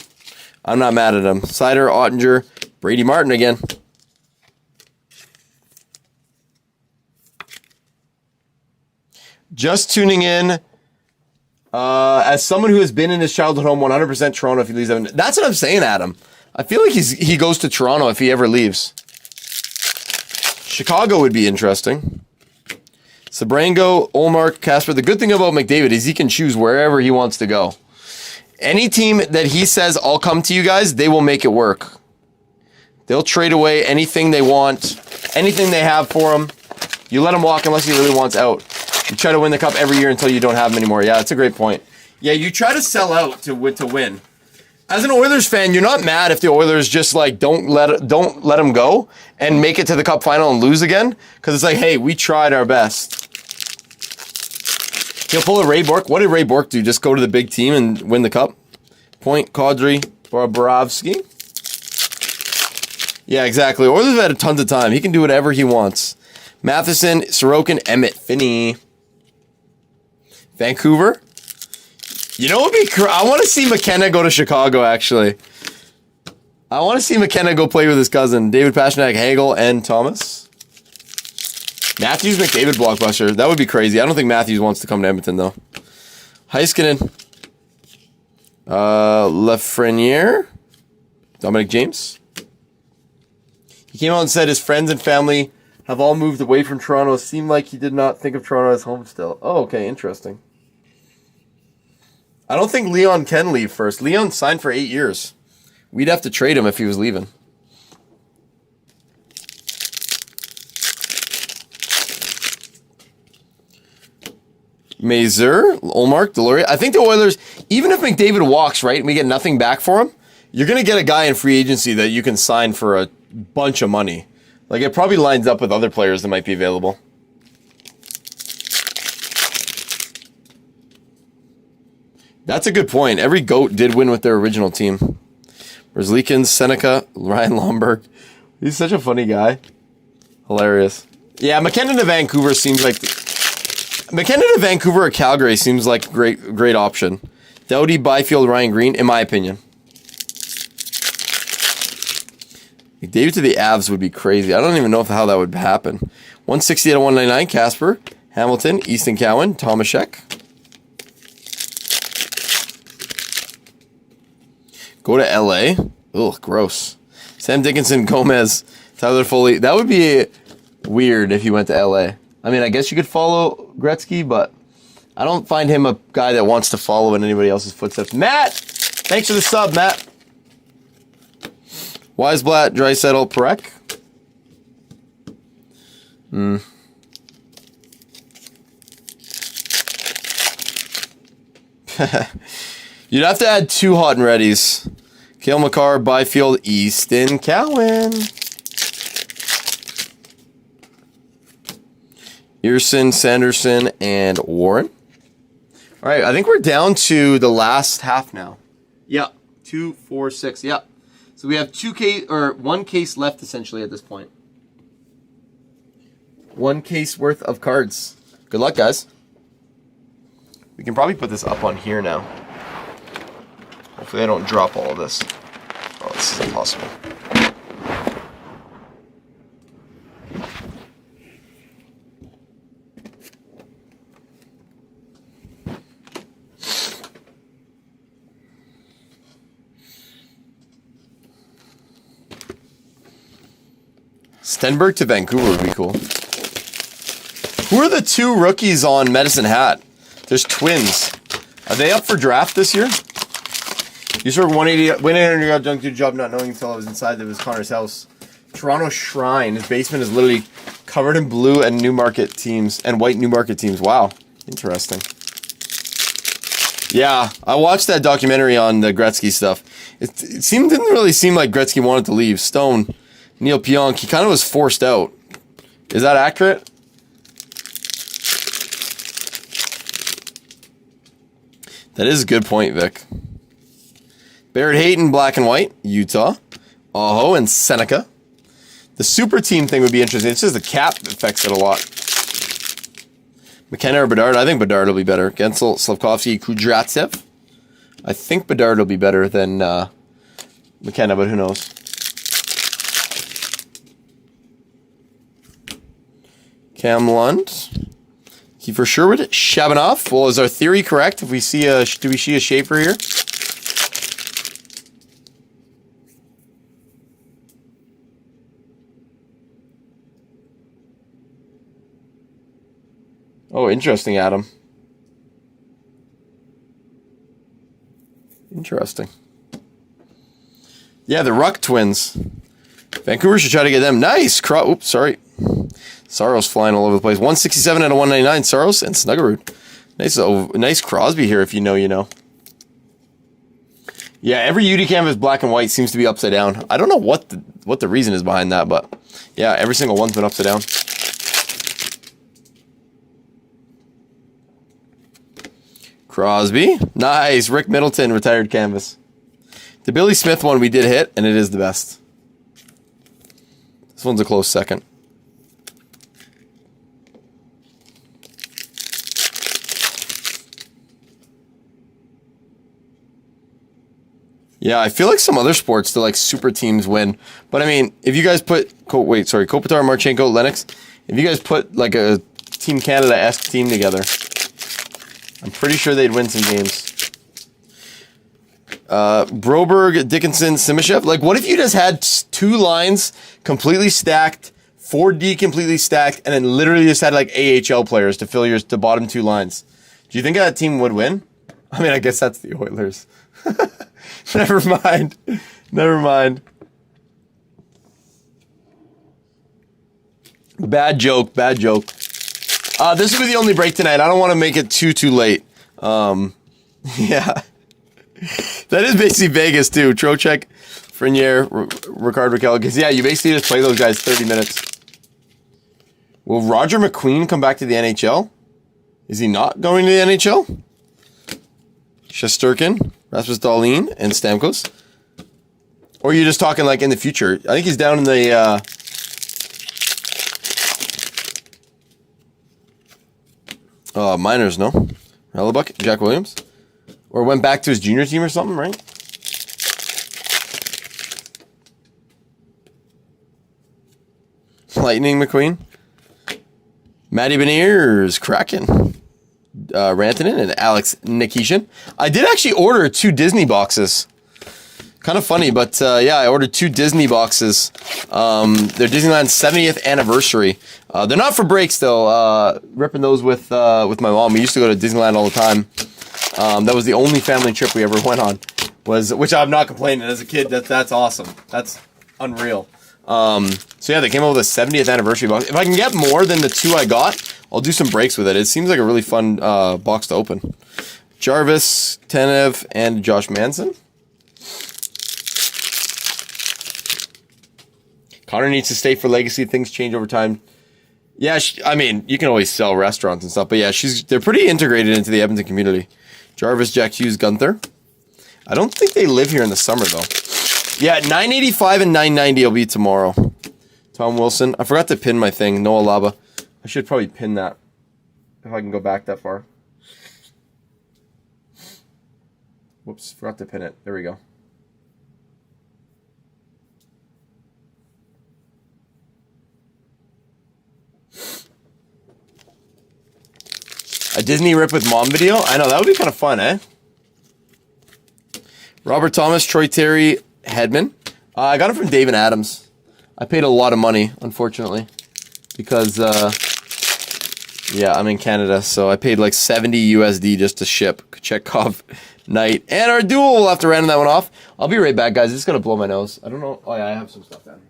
I'm not mad at him. Sider, Ottinger, Brady Martin again. Just tuning in. As someone who has been in his childhood home, 100% Toronto if he leaves Edmonton. That's what I'm saying, Adam. I feel like he goes to Toronto if he ever leaves. Chicago would be interesting. Sabrango, Olmark, Casper. The good thing about McDavid is he can choose wherever he wants to go. Any team that he says, I'll come to you guys, they will make it work. They'll trade away anything they want, anything they have for him. You let him walk unless he really wants out. You try to win the cup every year until you don't have him anymore. Yeah, that's a great point. Yeah, you try to sell out to win. As an Oilers fan, you're not mad if the Oilers just like don't let him go and make it to the cup final and lose again, because it's like, hey, we tried our best. He'll pull a Ray Bourque. What did Ray Bourque do? Just go to the big team and win the cup? Point, Kadri, Bobrovsky. Yeah, exactly. Oilers have had tons of time. He can do whatever he wants. Matheson, Sorokin, Emmett, Finney. Vancouver. You know what would be I want to see McKenna go to Chicago, actually. I want to see McKenna go play with his cousin. David Pastrnak, Hagel, and Thomas. Matthews, McDavid, blockbuster. That would be crazy. I don't think Matthews wants to come to Edmonton, though. Heiskanen. Lafreniere. Dominic James. He came out and said his friends and family have all moved away from Toronto. It seemed like he did not think of Toronto as home still. Oh, okay, interesting. I don't think Leon can leave first. Leon signed for 8 years. We'd have to trade him if he was leaving. Mazur, Olmark, Deloria. I think the Oilers, even if McDavid walks, right, and we get nothing back for him, you're going to get a guy in free agency that you can sign for a bunch of money. Like, it probably lines up with other players that might be available. That's a good point. Every GOAT did win with their original team. Merzlikins, Seneca, Ryan Lomberg. He's such a funny guy. Hilarious. Yeah, McKinnon to Vancouver seems like... McKinnon to Vancouver or Calgary seems like a great option. Doughty, Byfield, Ryan Green, in my opinion. McDavid to the Avs would be crazy. I don't even know how that would happen. 160 out of 199, Casper, Hamilton, Easton Cowan, Tomashek. Go to LA? Ugh, gross. Sam Dickinson, Gomez, Tyler Foley. That would be weird if he went to LA. I mean, I guess you could follow Gretzky, but I don't find him a guy that wants to follow in anybody else's footsteps. Matt! Thanks for the sub, Matt. Weisblatt, Draisaitl, Perek. You'd have to add 2 hot and readies. Cale Makar, Byfield, Easton, Cowan. Earson, Sanderson, and Warren. All right, I think we're down to the last half now. Yeah, 2, 4, 6. Yeah, so we have 1 case left essentially at this point. 1 case worth of cards. Good luck, guys. We can probably put this up on here now. Hopefully I don't drop all of this. Oh, this is impossible. Stenberg to Vancouver would be cool. Who are the 2 rookies on Medicine Hat? There's twins. Are they up for draft this year? You scored 180, went in and got dunked to a job not knowing until I was inside of his Connor's house. Toronto Shrine. His basement is literally covered in blue and Newmarket teams and white Newmarket teams. Wow. Interesting. Yeah, I watched that documentary on the Gretzky stuff. It didn't really seem like Gretzky wanted to leave. Stone, Neil Pionk, he kind of was forced out. Is that accurate? That is a good point, Vic. Barrett Hayton, black and white, Utah. Aho and Seneca. The super team thing would be interesting. It's just the cap affects it a lot. McKenna or Bedard? I think Bedard will be better. Gensel, Slavkovsky, Kudryavtsev. I think Bedard will be better than McKenna, but who knows? Cam Lund. Kiefer Sherwood. Shabanov. Well, is our theory correct? If we see do we see a Schaefer here? Oh, interesting, Adam. Interesting. Yeah, the Ruck twins. Vancouver should try to get them. Nice. Oops, sorry. Saros flying all over the place. 167 out of 199. Saros and Snuggerud. Nice Crosby here. If you know, you know. Yeah, every UD canvas black and white seems to be upside down. I don't know what the reason is behind that, but yeah, every single one's been upside down. Crosby. Nice. Rick Middleton, retired canvas. The Billy Smith one we did hit, and it is the best. This one's a close second. Yeah, I feel like some other sports, the like super teams win. But I mean, if you guys put Kopitar, Marchenko, Lennox, if you guys put like a Team Canada-esque team together, I'm pretty sure they'd win some games. Broberg, Dickinson, Simashev. Like, what if you just had 2 lines completely stacked, 4D completely stacked, and then literally just had like AHL players to fill the bottom 2 lines? Do you think that team would win? I mean, I guess that's the Oilers. Never mind. Never mind. Bad joke. Bad joke. This will be the only break tonight. I don't want to make it too late. Yeah. That is basically Vegas, too. Trocheck, Frenier, Ricard Raquel. Because, yeah, you basically just play those guys 30 minutes. Will Roger McQueen come back to the NHL? Is he not going to the NHL? Shesterkin, Rasmus Dahlin, and Stamkos? Or are you just talking like in the future? I think he's down in the... minors, no? Hellebuck, Jack Williams? Or went back to his junior team or something, right? Lightning McQueen. Matty Beniers, Kraken. Rantanen and Alex Nikishin. I did actually order 2 Disney boxes. Kind of funny, but yeah, I ordered 2 Disney boxes. They're Disneyland's 70th anniversary. They're not for breaks though. Ripping those with my mom. We used to go to Disneyland all the time. That was the only family trip we ever went on. Which I'm not complaining. As a kid, that's awesome. That's unreal. So yeah, they came out with a 70th anniversary box. If I can get more than the 2 I got, I'll do some breaks with it. It seems like a really fun box to open. Jarvis, Tanev, and Josh Manson. Connor needs to stay for Legacy. Things change over time. Yeah, I mean, you can always sell restaurants and stuff, but yeah, they're pretty integrated into the Edmonton community. Jarvis, Jack Hughes, Gunther. I don't think they live here in the summer, though. Yeah, 985 and 990 will be tomorrow. Tom Wilson. I forgot to pin my thing. Noah Laba. I should probably pin that if I can go back that far. Whoops, forgot to pin it. There we go. A Disney rip with mom video? I know, that would be kind of fun, eh? Robert Thomas, Troy Terry, Hedman. I got it from Dave and Adams. I paid a lot of money, unfortunately. Because, yeah, I'm in Canada, so I paid like 70 USD just to ship. Chekhov, Knight, and our duel. We'll have to random that one off. I'll be right back, guys. It's going to blow my nose. I don't know. Oh, yeah, I have some stuff down here.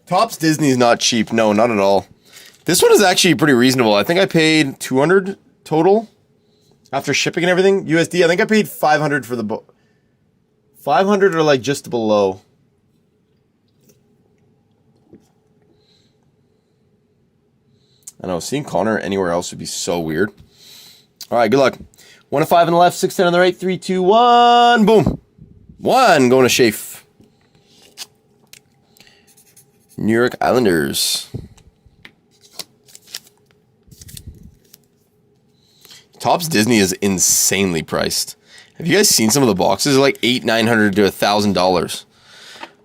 Topps Disney is not cheap. No, not at all. This one is actually pretty reasonable. I think I paid $200 total after shipping and everything. USD. I think I paid $500 for the book. $500 or like just below. I know. Seeing Connor anywhere else would be so weird. All right. Good luck. 1 to 5 on the left, 6 10 on the right. 3 2 1. Boom. 1 going to Shafe. New York Islanders. Topps Disney is insanely priced. Have you guys seen some of the boxes? They're like $800, $900 to $1,000.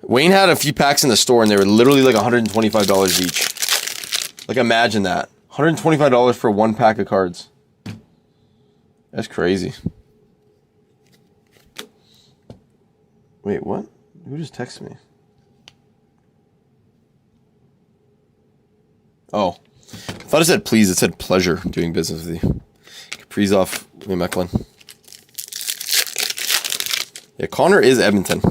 Wayne had a few packs in the store and they were literally like $125 each. Like imagine that. $125 for 1 pack of cards. That's crazy. Wait, what? Who just texted me? Oh, I thought it said please. It said pleasure doing business with you. Kaprizov, Mecklin. Yeah, Connor is Edmonton.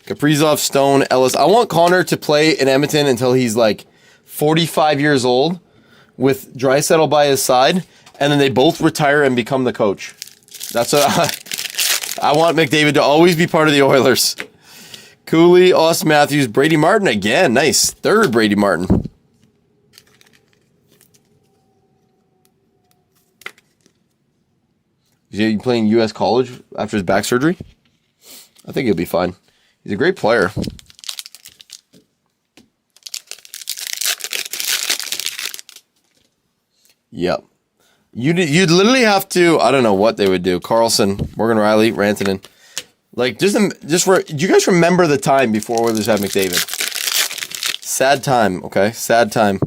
Kaprizov, Stone, Ellis. I want Connor to play in Edmonton until he's like 45 years old with Draisaitl by his side, and then they both retire and become the coach. That's what I want McDavid to always be part of the Oilers. Cooley, Austin Matthews, Brady Martin again. Nice. 3rd Brady Martin. Is he playing U.S. college after his back surgery? I think he'll be fine. He's a great player. Yep. You'd literally have to, I don't know what they would do. Carlson, Morgan Riley, Rantanen. Like, do you guys remember the time before Oilers had McDavid? Sad time, okay? Sad time.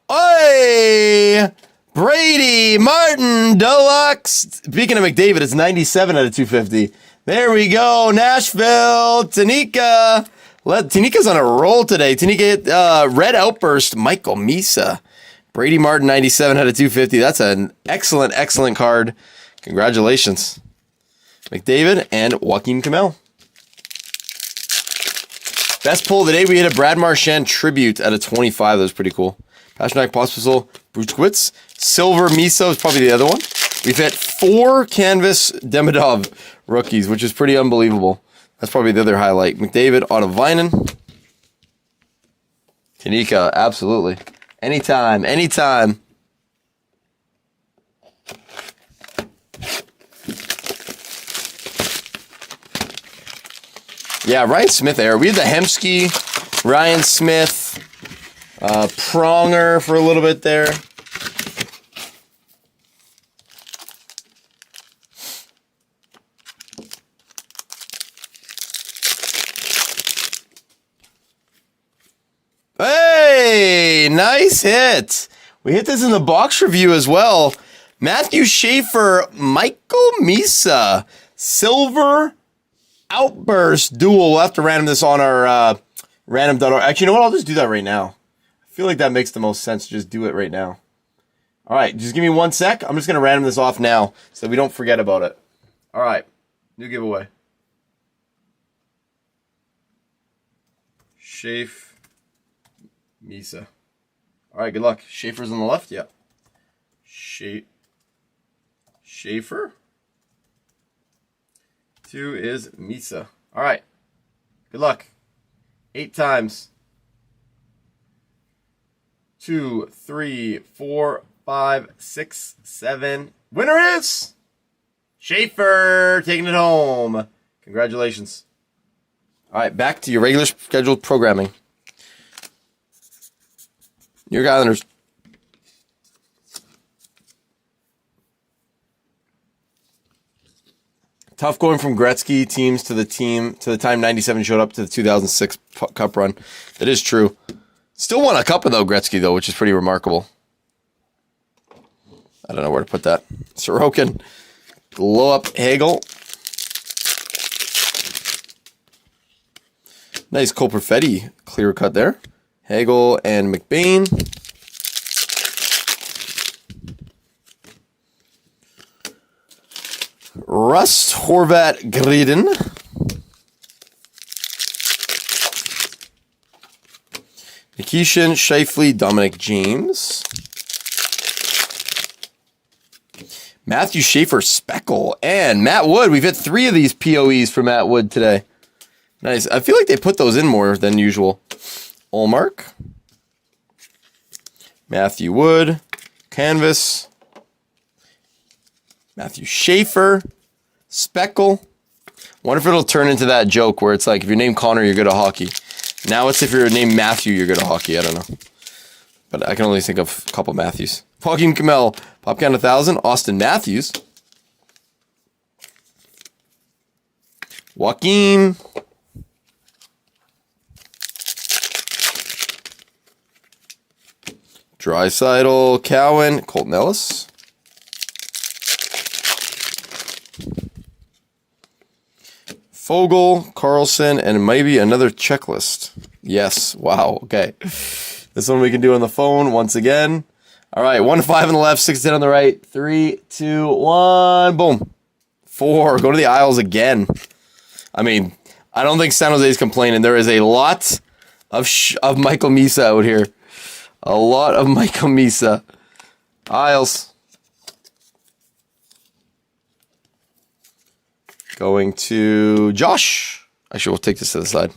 Oi! Brady Martin Deluxe. Speaking of McDavid, it's 97 out of 250. There we go. Nashville. Tanika. Tanika's on a roll today. Tanika, Red Outburst. Michael Misa. Brady Martin, 97 out of 250. That's an excellent, excellent card. Congratulations. McDavid and Joaquin Kamel. Best pull of the day, we hit a Brad Marchand tribute at a 25. That was pretty cool. Pasternak, Pospisil, Bruchwitz. Silver Miso is probably the other one. We've hit 4 Canvas Demidov rookies, which is pretty unbelievable. That's probably the other highlight. McDavid, Ottavainen. Tanika, absolutely. Anytime, anytime. Yeah, Ryan Smith era. We had the Hemsky, Ryan Smith, Pronger for a little bit there. Hey, nice hit. We hit this in the box review as well. Matthew Schaefer, Michael Misa, Silver Outburst Duel. We'll have to random this on our random.org. Actually, you know what? I'll just do that right now. I feel like that makes the most sense to just do it right now. All right, just give me 1 sec. I'm just going to random this off now so we don't forget about it. All right, new giveaway. Schaefer. Misa. All right, good luck. Schaefer's on the left? Yeah. Schaefer. 2 is Misa. All right. Good luck. 8 times. 2, 3, 4, 5, 6, 7. Winner is Schaefer, taking it home. Congratulations. All right, back to your regular scheduled programming. New York Islanders. Tough going from Gretzky teams to the time 97 showed up to the 2006 Cup run. That is true. Still won a Cup though, Gretzky though, which is pretty remarkable. I don't know where to put that. Sorokin. Blow up Hagel. Nice Cole Perfetti clear cut there. Hagel and McBain. Rust Horvat Greden. Nikishin Shifley Dominic James. Matthew Schaefer Speckle. And Matt Wood. We've hit 3 of these POEs for Matt Wood today. Nice. I feel like they put those in more than usual. Olmark. Matthew Wood. Canvas. Matthew Schaefer. Speckle. Wonder if it'll turn into that joke where it's like, if you're named Connor, you're good at hockey. Now it's if you're named Matthew, you're good at hockey. I don't know. But I can only think of a couple Matthews. Joaquin Kamel. Pop count 1,000. Austin Matthews. Joaquin. Draisaitl, Cowan, Colton Ellis. Fogel, Carlson, and maybe another checklist. Yes. Wow. Okay. This one we can do on the phone once again. All right. 1 to 5 on the left, 6 to 10 on the right. 3, 2, 1. Boom. 4. Go to the aisles again. I mean, I don't think San Jose's complaining. There is a lot of Michael Misa out here. A lot of Michael Misa. Aisles. Going to Josh. Actually, we'll take this to the side.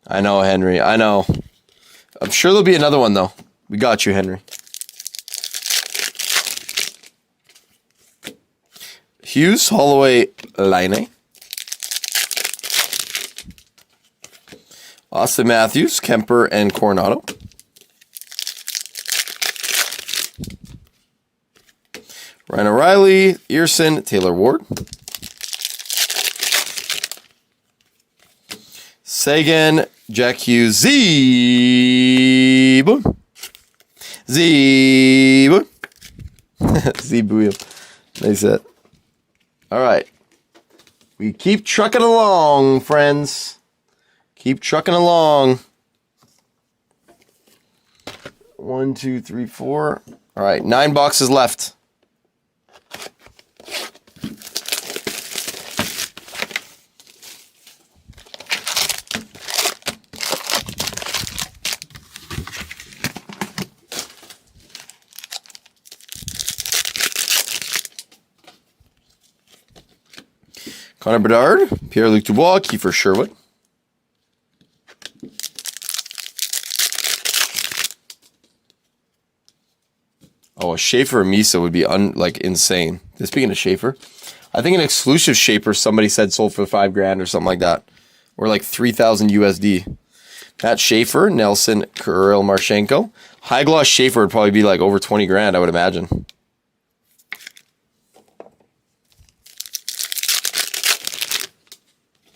I know, Henry. I know. I'm sure there'll be another one, though. We got you, Henry. Hughes, Holloway, Laine. Austin Matthews, Kemper, and Coronado. Ryan O'Reilly, Earson, Taylor Ward. Sagan, Jack Hughes, Z-Boom. Z-Boom. Z-Boom. Nice hit. All right. We keep trucking along, friends. Keep trucking along. 1, 2, 3, 4. All right, 9 boxes left. Connor Bedard, Pierre-Luc Dubois, Kiefer Sherwood. Oh, a Schaefer Misa would be insane. Speaking of Schaefer, I think an exclusive shaper somebody said sold for $5,000 or something like that. Or like 3,000 USD. Matt Schaefer, Nelson Kirill Marchenko. High gloss Schaefer would probably be like over 20 grand, I would imagine.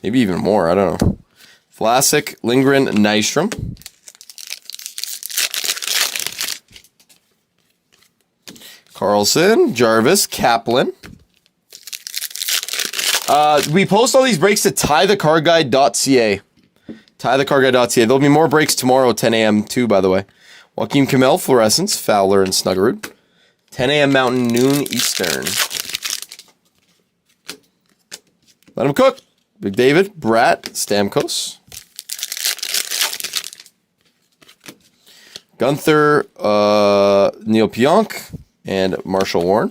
Maybe even more, I don't know. Vlasic, Lindgren, Nystrom. Carlson, Jarvis, Kaplan. We post all these breaks to TyTheCardGuy.ca. TyTheCardGuy.ca. There'll be more breaks tomorrow at 10 a.m. too, by the way. Joaquin Kamel, Fluorescence, Fowler, and Snuggerud. 10 a.m. Mountain, noon Eastern. Let him cook. Big David, Brat, Stamkos. Gunther, Neil Pionk, and Marshall Warren.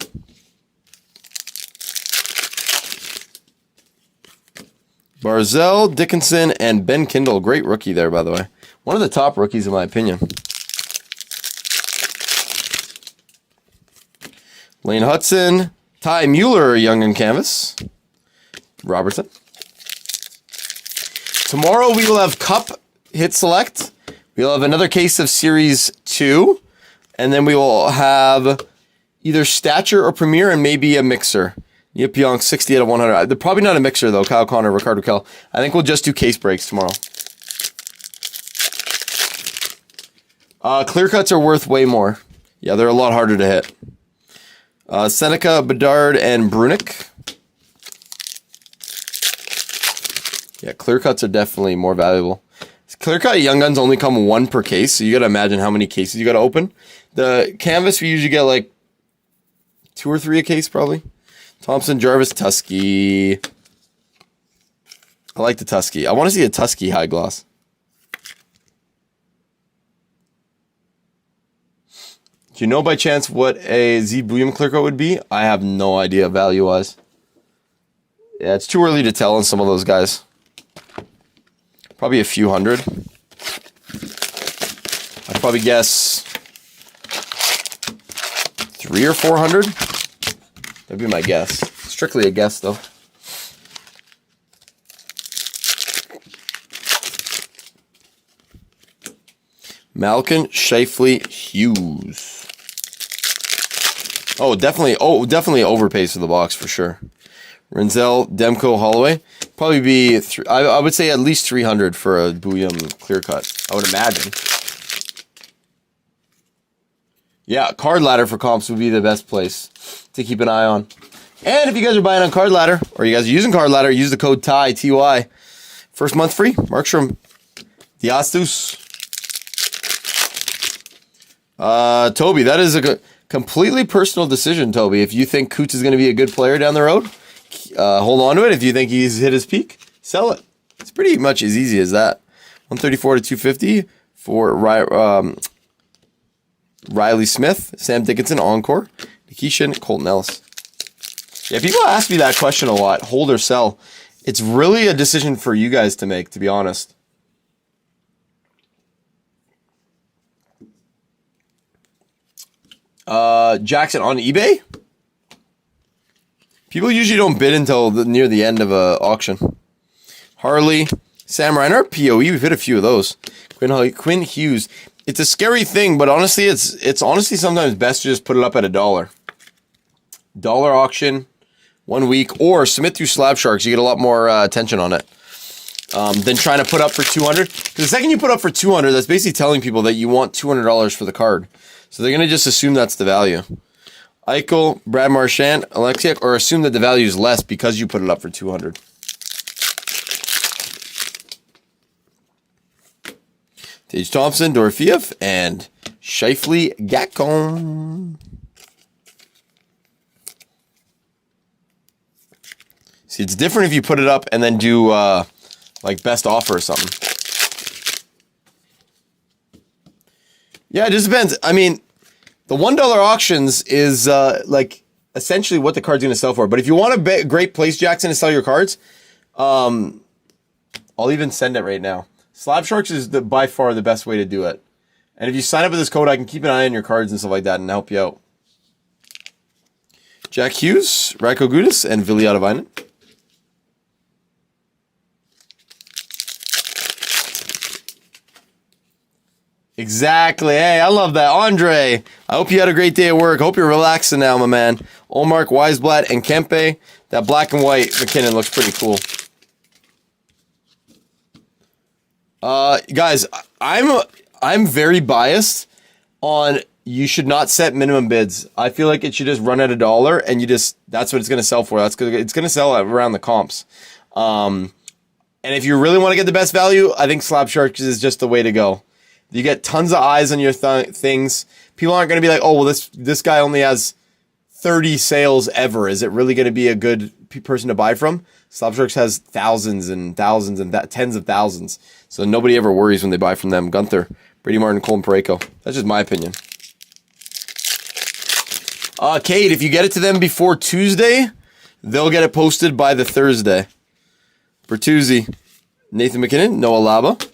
Barzell, Dickinson, and Ben Kindle. Great rookie there, by the way. One of the top rookies, in my opinion. Lane Hudson, Ty Mueller, Young and Canvas. Robertson. Tomorrow we will have Cup Hit Select. We'll have another case of Series 2. And then we will have either Stature or Premier and maybe a Mixer. Neil Pionk, 60 out of 100. They're probably not a Mixer, though. Kyle Connor, Ricardo Kell. I think we'll just do case breaks tomorrow. Clear cuts are worth way more. Yeah, they're a lot harder to hit. Seneca, Bedard, and Brunick. Yeah, clear cuts are definitely more valuable. Clear cut Young Guns only come one per case, so you gotta imagine how many cases you gotta open. The canvas, we usually get like 2 or 3 a case, probably. Thompson, Jarvis, Tusky. I like the Tusky. I want to see a Tusky high gloss. Do you know by chance what a Z Bouillon clear coat would be? I have no idea value-wise. Yeah, it's too early to tell on some of those guys. Probably a few hundred. I'd probably guess 300 or 400. That'd be my guess. Strictly a guess, though. Malkin, Scheifele, Hughes. Oh, definitely overpays for the box for sure. Renzel, Demko, Holloway. Probably be, I would say at least 300 for a Bouillon clear cut. I would imagine. Yeah, Card Ladder for comps would be the best place to keep an eye on. And if you guys are buying on Card Ladder, or you guys are using Card Ladder, use the code TY, T-Y. First month free. Markstrom. Diastus. Toby, that is a completely personal decision, Toby. If you think Coots is going to be a good player down the road, hold on to it. If you think he's hit his peak, sell it. It's pretty much as easy as that. 134 to 250 for Riley Smith, Sam Dickinson, Encore, Nikishin, Colton Ellis. Yeah, people ask me that question a lot. Hold or sell. It's really a decision for you guys to make, to be honest. Jackson on eBay? People usually don't bid until near the end of an auction. Harley, Sam Reiner, POE. We've hit a few of those. Quinn Hughes. It's a scary thing, but honestly, it's honestly sometimes best to just put it up at $1. Dollar auction, 1 week, or submit through Slab Sharks. You get a lot more attention on it than trying to put up for 200. Because the second you put up for 200, that's basically telling people that you want $200 for the card. So they're gonna just assume that's the value. Eichel, Brad Marchand, Alexiak, or assume that the value is less because you put it up for 200. Tage Thompson, Dorofeev, and Scheifele Gacon. See, it's different if you put it up and then do like best offer or something. Yeah, it just depends. I mean, the $1 auctions is like essentially what the card's going to sell for. But if you want a great place, Jackson, to sell your cards, I'll even send it right now. Slab Sharks is by far the best way to do it. And if you sign up with this code, I can keep an eye on your cards and stuff like that and help you out. Jack Hughes, Radko Gudas, and Vilja Adavainen. Exactly. Hey, I love that. Andre, I hope you had a great day at work. Hope you're relaxing now, my man. Olmark, Weisblatt, and Kempe. That black and white McKinnon looks pretty cool. Guys, I'm very biased on you should not set minimum bids. I feel like it should just run at $1 and that's what it's going to sell for. It's going to sell at around the comps. And if you really want to get the best value, I think Slab Sharks is just the way to go. You get tons of eyes on your things. People aren't going to be like, oh, well, this guy only has 30 sales ever. Is it really going to be a good person to buy from? Slab Sharks has thousands and thousands and tens of thousands. So nobody ever worries when they buy from them. Gunther, Brady Martin, Colin Parayko. That's just my opinion. Kate, if you get it to them before Tuesday, they'll get it posted by the Thursday. Bertuzzi, Nathan McKinnon, Noah Laba.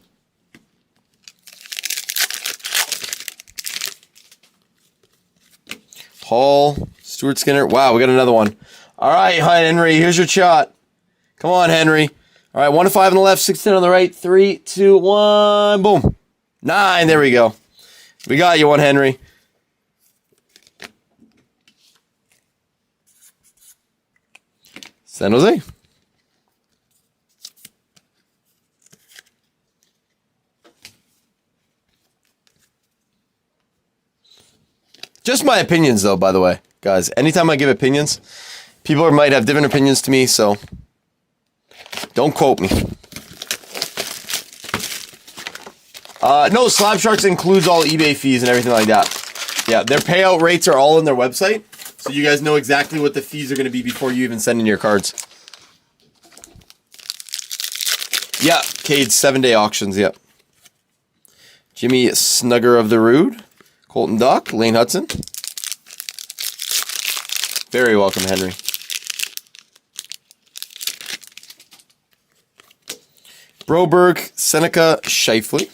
Hall, Stuart Skinner. Wow, we got another one. All right, hi, Henry. Here's your shot. Come on, Henry. All right, 1 to 5 on the left, 16 on the right. 3, 2, 1. Boom. 9. There we go. We got you one, Henry. San Jose. Just my opinions, though, by the way. Guys, anytime I give opinions, people might have different opinions to me, so don't quote me. No, Slab Sharks includes all eBay fees and everything like that. Yeah, their payout rates are all on their website, so you guys know exactly what the fees are going to be before you even send in your cards. Yeah, Cade, 7-day auctions, yep. Jimmy Snugger of the Rude. Colton Dock, Lane Hudson. Very welcome, Henry. Broberg, Seneca, Scheifele.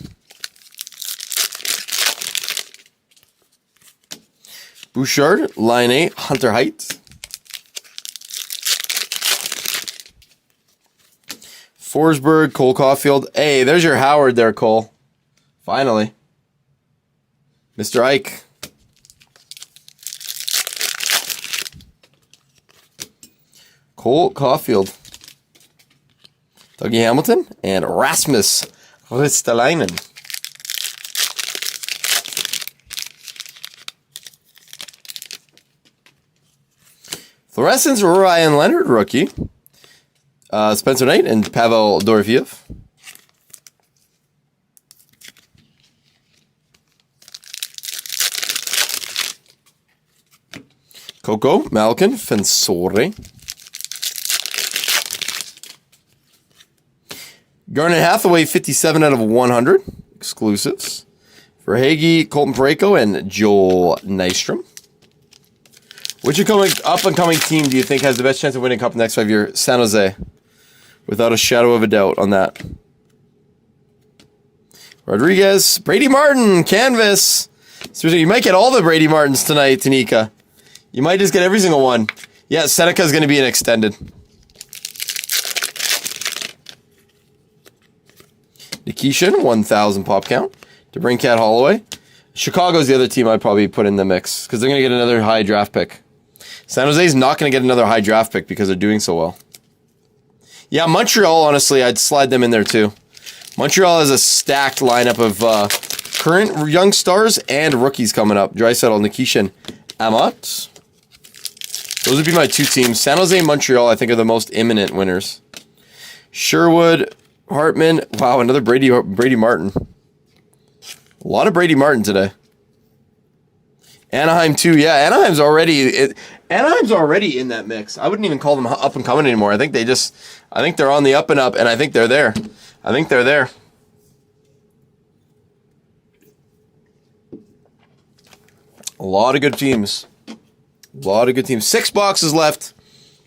Bouchard, Line 8, Hunter Heights. Forsberg, Cole Caulfield. Hey, there's your Howard there, Cole. Finally. Mr. Ike. Cole Caulfield. Dougie Hamilton. And Rasmus Ristolainen. Fluorescence, Ryan Leonard, rookie. Spencer Knight and Pavel Dorofeev. Coco, Malkin, Fensore. Garnet Hathaway, 57 out of 100. Exclusives. Verhaeghe, Colton Parayko, and Joel Nystrom. Which up-and-coming team do you think has the best chance of winning Cup next 5 years? San Jose. Without a shadow of a doubt on that. Rodriguez, Brady Martin, canvas. Seriously, you might get all the Brady Martins tonight, Tanika. You might just get every single one. Yeah, Seneca's going to be an extended. Nikishin, 1,000 pop count. DeBrincat Holloway. Chicago's the other team I'd probably put in the mix because they're going to get another high draft pick. San Jose's not going to get another high draft pick because they're doing so well. Yeah, Montreal, honestly, I'd slide them in there too. Montreal has a stacked lineup of current young stars and rookies coming up. Draisaitl, Nikishin, Amat. Those would be my two teams. San Jose and Montreal, I think, are the most imminent winners. Sherwood, Hartman. Wow, another Brady Martin. A lot of Brady Martin today. Anaheim too. Yeah, Anaheim's already in that mix. I wouldn't even call them up and coming anymore. I think they're on the up and up, and I think they're there. A lot of good teams. 6 boxes left.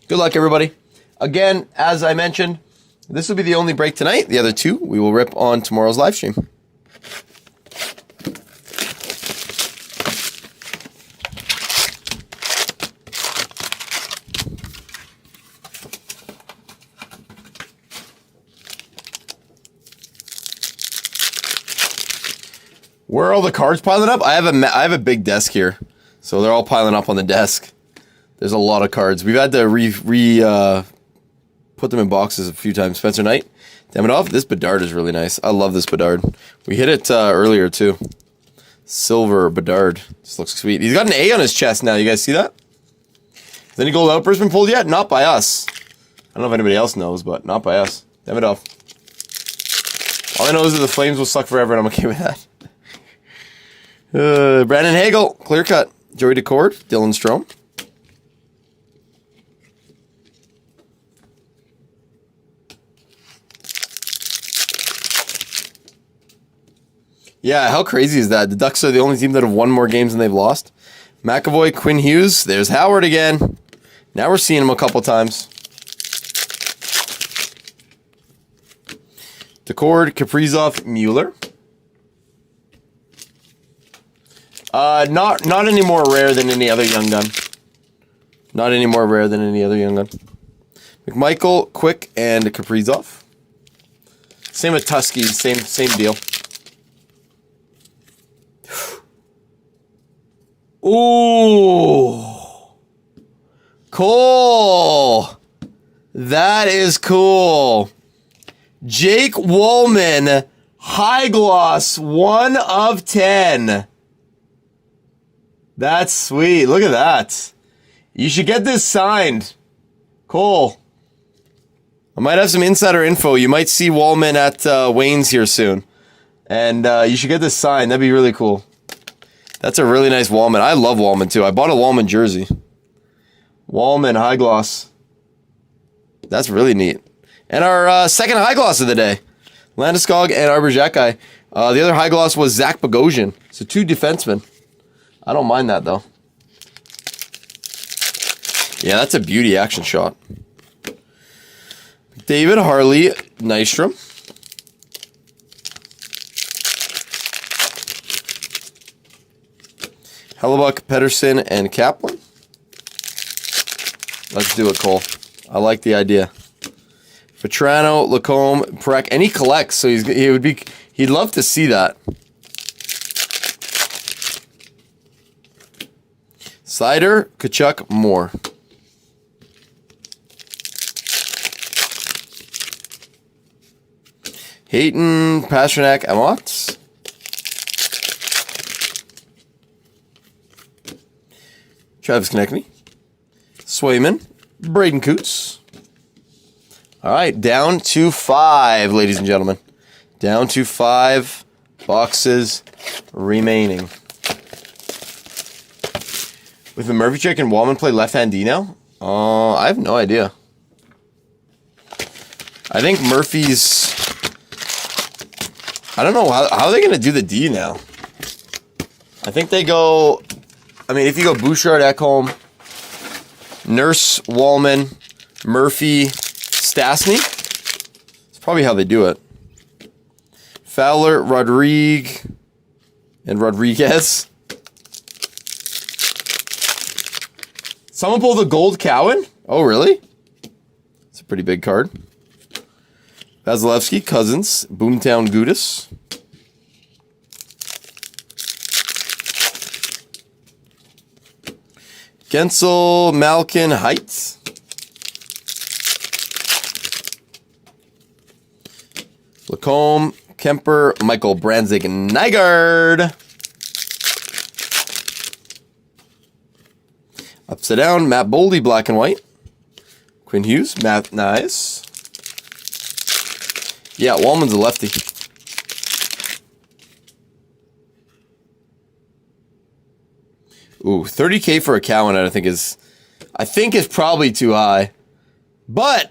Good luck, everybody. Again, as I mentioned, this will be the only break tonight. The other 2 we will rip on tomorrow's live stream. Where are all the cards piling up? I have a big desk here, so they're all piling up on the desk. There's a lot of cards. We've had to put them in boxes a few times. Spencer Knight, Demidov. This Bedard is really nice. I love this Bedard. We hit it earlier too. Silver Bedard. This looks sweet. He's got an A on his chest now. You guys see that? Has any gold outburst been pulled yet? Not by us. I don't know if anybody else knows, but not by us. Demidov. All I know is that the Flames will suck forever, and I'm okay with that. Brandon Hagel, clear cut. Joey Decord, Dylan Strome. Yeah, how crazy is that? The Ducks are the only team that have won more games than they've lost. McAvoy, Quinn Hughes. There's Howard again. Now we're seeing him a couple times. Decord, Kaprizov, Mueller. Not any more rare than any other young gun. Not any more rare than any other young gun. McMichael, Quick, and Kaprizov. Same with Tusky. Same deal. Ooh. Cool. That is cool. Jake Woolman, high gloss, 1 of 10. That's sweet. Look at that. You should get this signed. Cool. I might have some insider info. You might see Woolman at Wayne's here soon. And you should get this signed. That'd be really cool. That's a really nice Wallman. I love Wallman too. I bought a Wallman jersey. Wallman high gloss. That's really neat. And our second high gloss of the day. Landeskog and Arbor Xhekaj. The other high gloss was Zach Bogosian. So 2 defensemen. I don't mind that though. Yeah, that's a beauty action shot. David Harley Nystrom. Hellebuck, Pedersen, and Kaplan. Let's do it, Cole. I like the idea. Vetrano, Lacombe, Prek, and he collects, so he'd love to see that. Sider, Kachuk, Moore. Hayton, Pasternak, Amott. Travis Konechny, Swayman, Braden Coots. All right, down to 5, ladies and gentlemen. Down to 5 boxes remaining. With the Murphy check and Wallman play left-hand D now? I have no idea. I think Murphy's... I don't know, how are they going to do the D now? I think they go... I mean, if you go Bouchard, Ekholm, Nurse, Wallman, Murphy, Stastny, it's probably how they do it. Fowler, Rodrigue, and Rodriguez. Someone pulled a gold Cowan? Oh, really? It's a pretty big card. Vasilevsky, Cousins, Boomtown Gudis. Gensel, Malkin, Heights. Lacombe, Kemper, Michael Branzig, Nygaard. Upside down, Matt Boldy, black and white. Quinn Hughes, Matt Nice. Yeah, Wallman's a lefty. Ooh, 30K for a Cowan, I think is probably too high. But,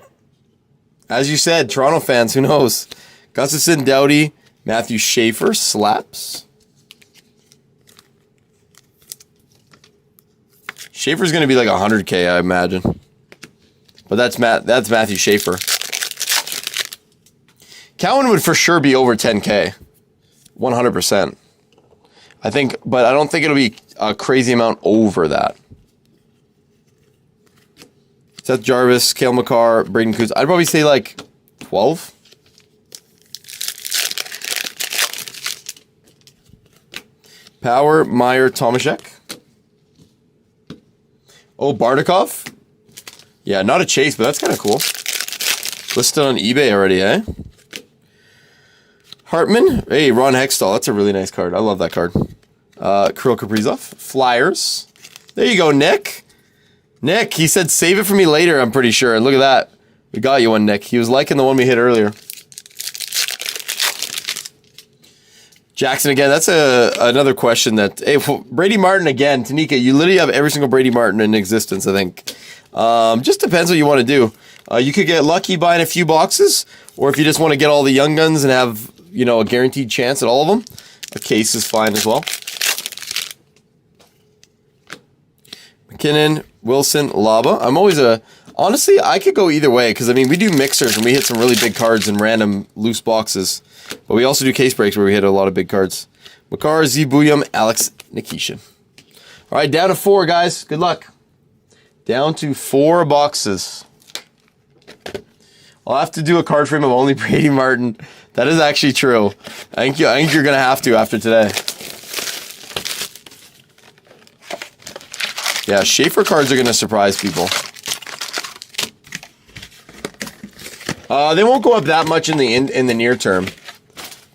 as you said, Toronto fans, who knows? Gustafson, Doughty, Matthew Schaefer, slaps. Schaefer's going to be like 100K, I imagine. But that's Matthew Schaefer. Cowan would for sure be over 10K. 100%. I think, but I don't think it'll be a crazy amount over that. Seth Jarvis, Cale Makar, Braden Coots. I'd probably say like 12. Power, Meyer, Tomaszek. Oh, Bardakov. Yeah, not a chase, but that's kind of cool. Listed on eBay already, eh? Hartman. Hey, Ron Hextall. That's a really nice card. I love that card. Kirill Kaprizov. Flyers. There you go, Nick. Nick, he said save it for me later, I'm pretty sure. And look at that. We got you one, Nick. He was liking the one we hit earlier. Jackson again. That's another question that... Hey, Brady Martin again. Tanika, you literally have every single Brady Martin in existence, I think. Just depends what you want to do. You could get lucky buying a few boxes, or if you just want to get all the young guns and have, you know, a guaranteed chance at all of them, a case is fine as well. McKinnon, Wilson, Laba. I'm always honestly, I could go either way, because, I mean, we do mixers and we hit some really big cards in random loose boxes. But we also do case breaks where we hit a lot of big cards. Makar, Zebuyam, Alex Nikishin. All right, down to 4, guys. Good luck. Down to 4 boxes. I'll have to do a card frame of only Brady Martin. That is actually true. I think you're going to have to after today. Yeah, Schaefer cards are going to surprise people. They won't go up that much in the near term.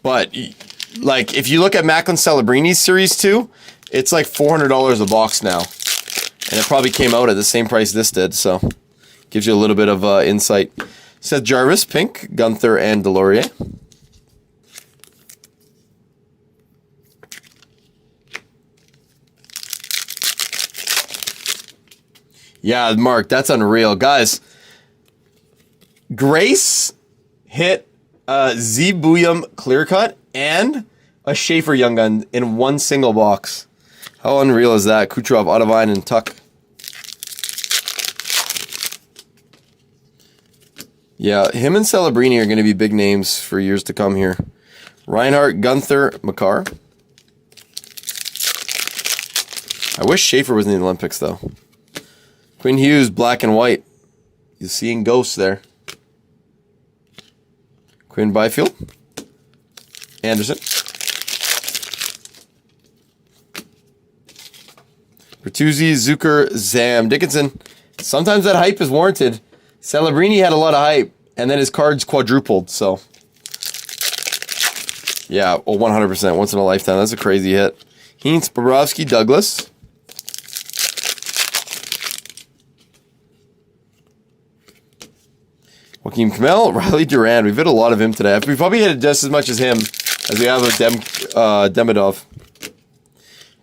But, like, if you look at Macklin Celebrini's Series 2, it's like $400 a box now. And it probably came out at the same price this did, so gives you a little bit of insight. Seth Jarvis, Pink, Gunther, and Delorier. Yeah, Mark, that's unreal. Guys, Grace hit a Zebuyam clear cut and a Schaefer Young Gun in one single box. How unreal is that? Kucherov, Ottavine, and Tuck. Yeah, him and Celebrini are going to be big names for years to come here. Reinhardt, Gunther, Makar. I wish Schaefer was in the Olympics, though. Quinn Hughes, black and white. You're seeing ghosts there. Quinn Byfield. Anderson. Bertuzzi, Zucker, Zam, Dickinson. Sometimes that hype is warranted. Celebrini had a lot of hype, and then his cards quadrupled, so. Yeah, 100%. Once in a lifetime. That's a crazy hit. Hintz, Bobrovsky, Douglas. Joaquin Kamel, Riley Duran. We've hit a lot of him today. We probably hit just as much as him as we have of Demidov.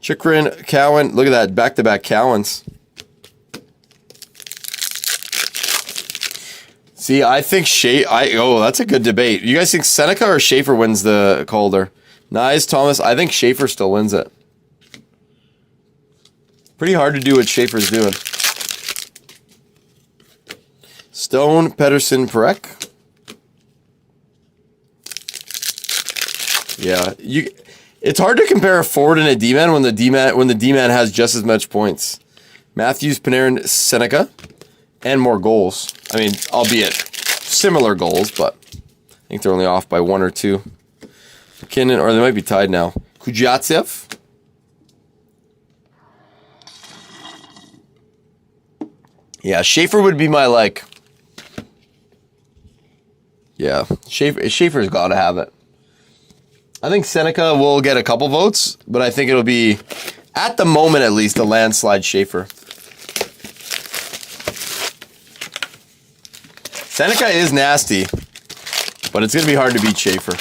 Chikrin, Cowan. Look at that. Back-to-back Cowans. See, I think that's a good debate. You guys think Seneca or Schaefer wins the Calder? Nice, Thomas. I think Schaefer still wins it. Pretty hard to do what Schaefer's doing. Stone, Pedersen, Perek. Yeah, it's hard to compare a forward and a D-man when the D-man has just as much points. Matthews, Panarin, Seneca, and more goals. I mean, albeit similar goals, but I think they're only off by 1 or 2. McKinnon, or they might be tied now. Kujatsev. Yeah, Schaefer would be my, like... Yeah, Schaefer's got to have it. I think Seneca will get a couple votes, but I think it'll be, at the moment at least, a landslide Schaefer. Seneca is nasty, but it's going to be hard to beat Schaefer.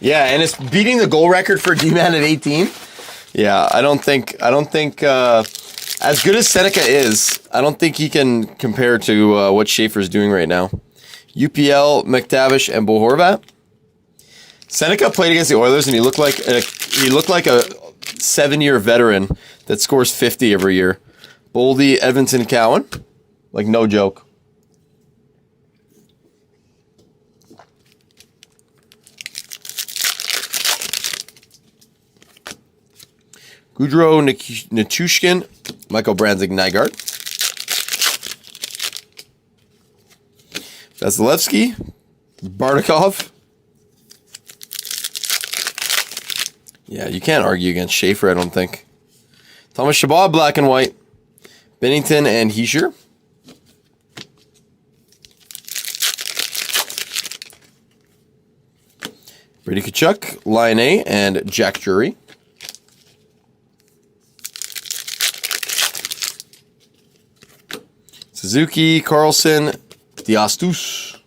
Yeah, and it's beating the goal record for D-Man at 18. Yeah, I don't think as good as Seneca is, I don't think he can compare to what Schaefer's doing right now. UPL, McTavish, and Bo Horvat. Seneca played against the Oilers, and he looked like a 7-year veteran that scores 50 every year. Boldy, Edmonton, Cowan. Like, no joke. Goudreau, Nichushkin, Michael Branzig, Nygaard. Vasilevsky, Bardakov, Yeah, you can't argue against Schaefer, I don't think. Thomas Chabot, black and white. Bennington and Heischer. Brady Tkachuk, Line A, and Jack Drury. Suzuki, Carlson, Diastus.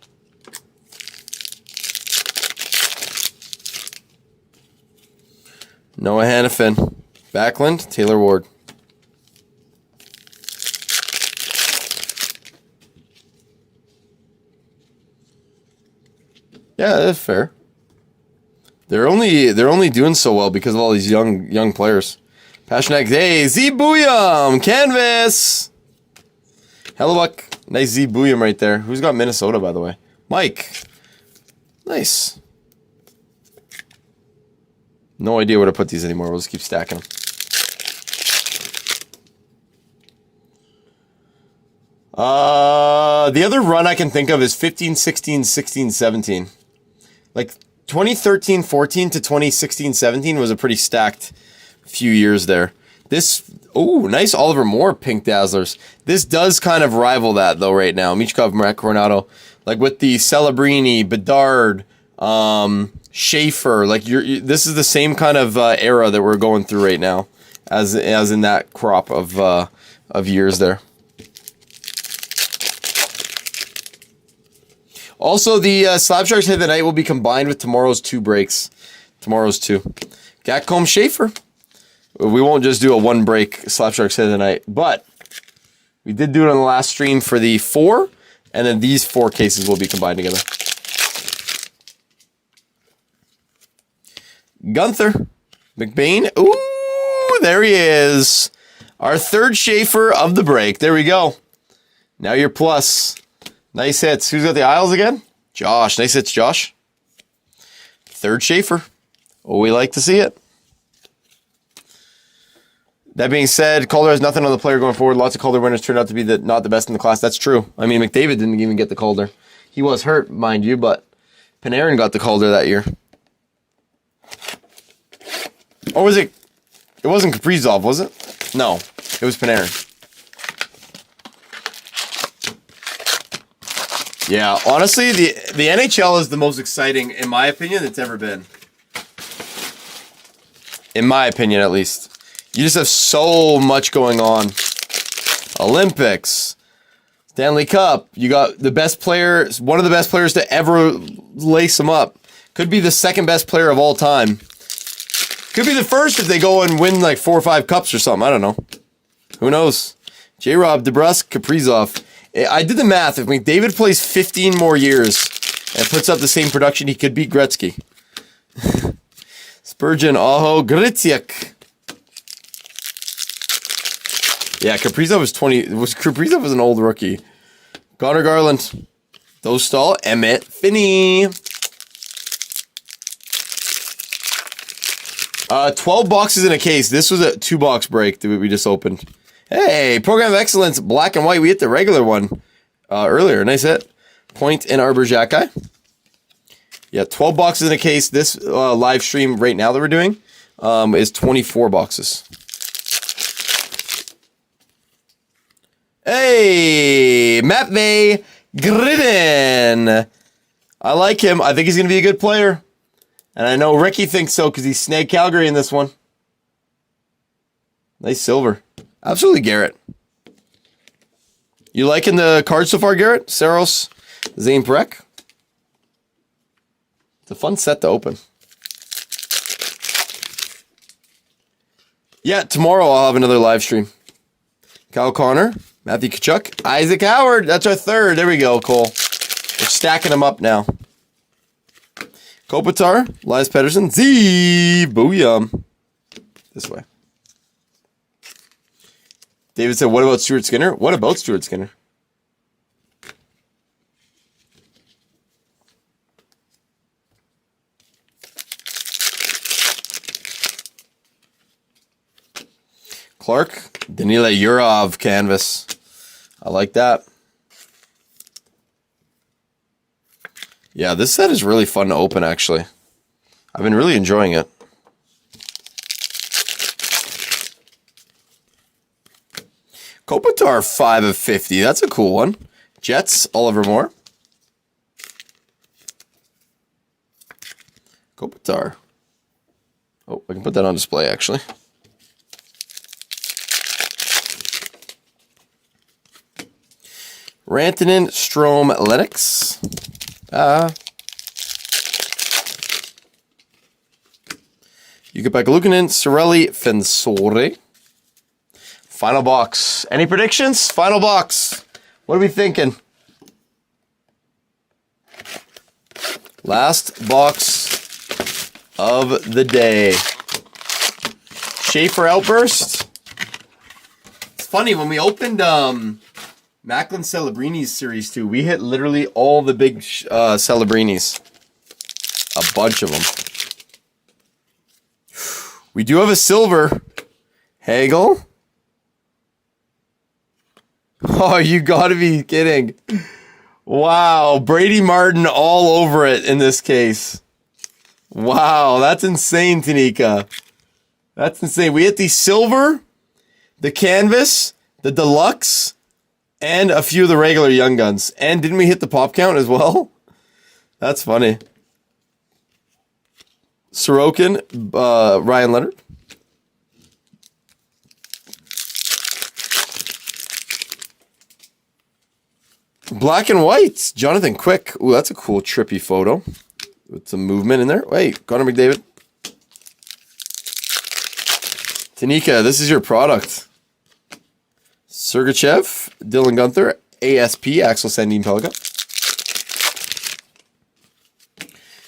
Noah Hannafin. Backlund, Taylor Ward. Yeah, that's fair. They're only doing so well because of all these young players. Pasternak, hey, Z Booyam, canvas. Hellebuck, nice Z Booyam right there. Who's got Minnesota, by the way? Mike. Nice. No idea where to put these anymore. We'll just keep stacking them. The other run I can think of is 15, 16, 16, 17. Like 2013, 14 to 2016, 17 was a pretty stacked few years there. This, nice Oliver Moore pink Dazzlers. This does kind of rival that though right now. Michkov, Marek Coronado, like with the Celebrini, Bedard, Schaefer. Like this is the same kind of era that we're going through right now, as in that crop of years there. Also, the Slab Sharks hit of the night will be combined with tomorrow's two breaks. Tomorrow's two. Gatcomb Schaefer. We won't just do a one break Slab Sharks hit of the night, but we did do it on the last stream for the 4, and then these 4 cases will be combined together. Gunther. McBain. Ooh, there he is. Our third Schaefer of the break. There we go. Now you're plus. Nice hits. Who's got the Isles again? Josh. Nice hits, Josh. Third Schaefer. Oh, we like to see it. That being said, Calder has nothing on the player going forward. Lots of Calder winners turned out to be not the best in the class. That's true. I mean, McDavid didn't even get the Calder. He was hurt, mind you, but Panarin got the Calder that year. Or was it? It wasn't Kaprizov, was it? No, it was Panarin. Yeah, honestly, the NHL is the most exciting, in my opinion, it's ever been. In my opinion, at least. You just have so much going on. Olympics, Stanley Cup. You got the best player, one of the best players to ever lace them up. Could be the second best player of all time. Could be the first if they go and win like 4 or 5 cups or something. I don't know. Who knows? J-Rob, DeBrusk, Kaprizov. I did the math. If McDavid plays 15 more years and puts up the same production, he could beat Gretzky. Spurgeon, Aho, Griciak. Yeah, Kaprizov was 20. Kaprizov was an old rookie. Connor Garland, Dostal, Emmett, Finney. 12 boxes in a case. This was a 2-box break that we just opened. Hey, Program of Excellence, black and white. We hit the regular one earlier. Nice hit. Point and Arbor Jacki. Yeah, 12 boxes in a case. This live stream right now that we're doing is 24 boxes. Hey, Matvey Gridden. I like him. I think he's going to be a good player. And I know Ricky thinks so because he snagged Calgary in this one. Nice silver. Absolutely, Garrett. You liking the card so far, Garrett? Saros, Zane Breck. It's a fun set to open. Yeah, tomorrow I'll have another live stream. Kyle Connor, Matthew Tkachuk, Isaac Howard. That's our third. There we go, Cole. We're stacking them up now. Kopitar, Elias Pettersson, Z, Booyam. This way. David said, what about Stuart Skinner? What about Stuart Skinner? Clark, Danila Yurov canvas. I like that. Yeah, this set is really fun to open, actually. I've been really enjoying it. Kopitar, 5 of 50. That's a cool one. Jets, Oliver Moore. Kopitar. Oh, I can put that on display, actually. Rantanen, Strome, Lennox. Jukka Luukkonen, Cirelli, Fensore. Final box. Any predictions? Final box. What are we thinking? Last box of the day. Schaefer outburst. It's funny, when we opened Macklin Celebrini's Series 2, we hit literally all the big Celebrinis. A bunch of them. We do have a silver. Hagel. Oh, you gotta be kidding. Wow, Brady Martin all over it in this case. Wow, that's insane, Tanika. That's insane. We hit the silver, the canvas, the deluxe, and a few of the regular Young Guns. And didn't we hit the pop count as well? That's funny. Sorokin, Ryan Leonard. Black and white, Jonathan Quick. Ooh, that's a cool trippy photo with some movement in there. Wait, Connor McDavid. Tanika, this is your product. Sergachev, Dylan Gunther, ASP, Axel Sandin Pelga.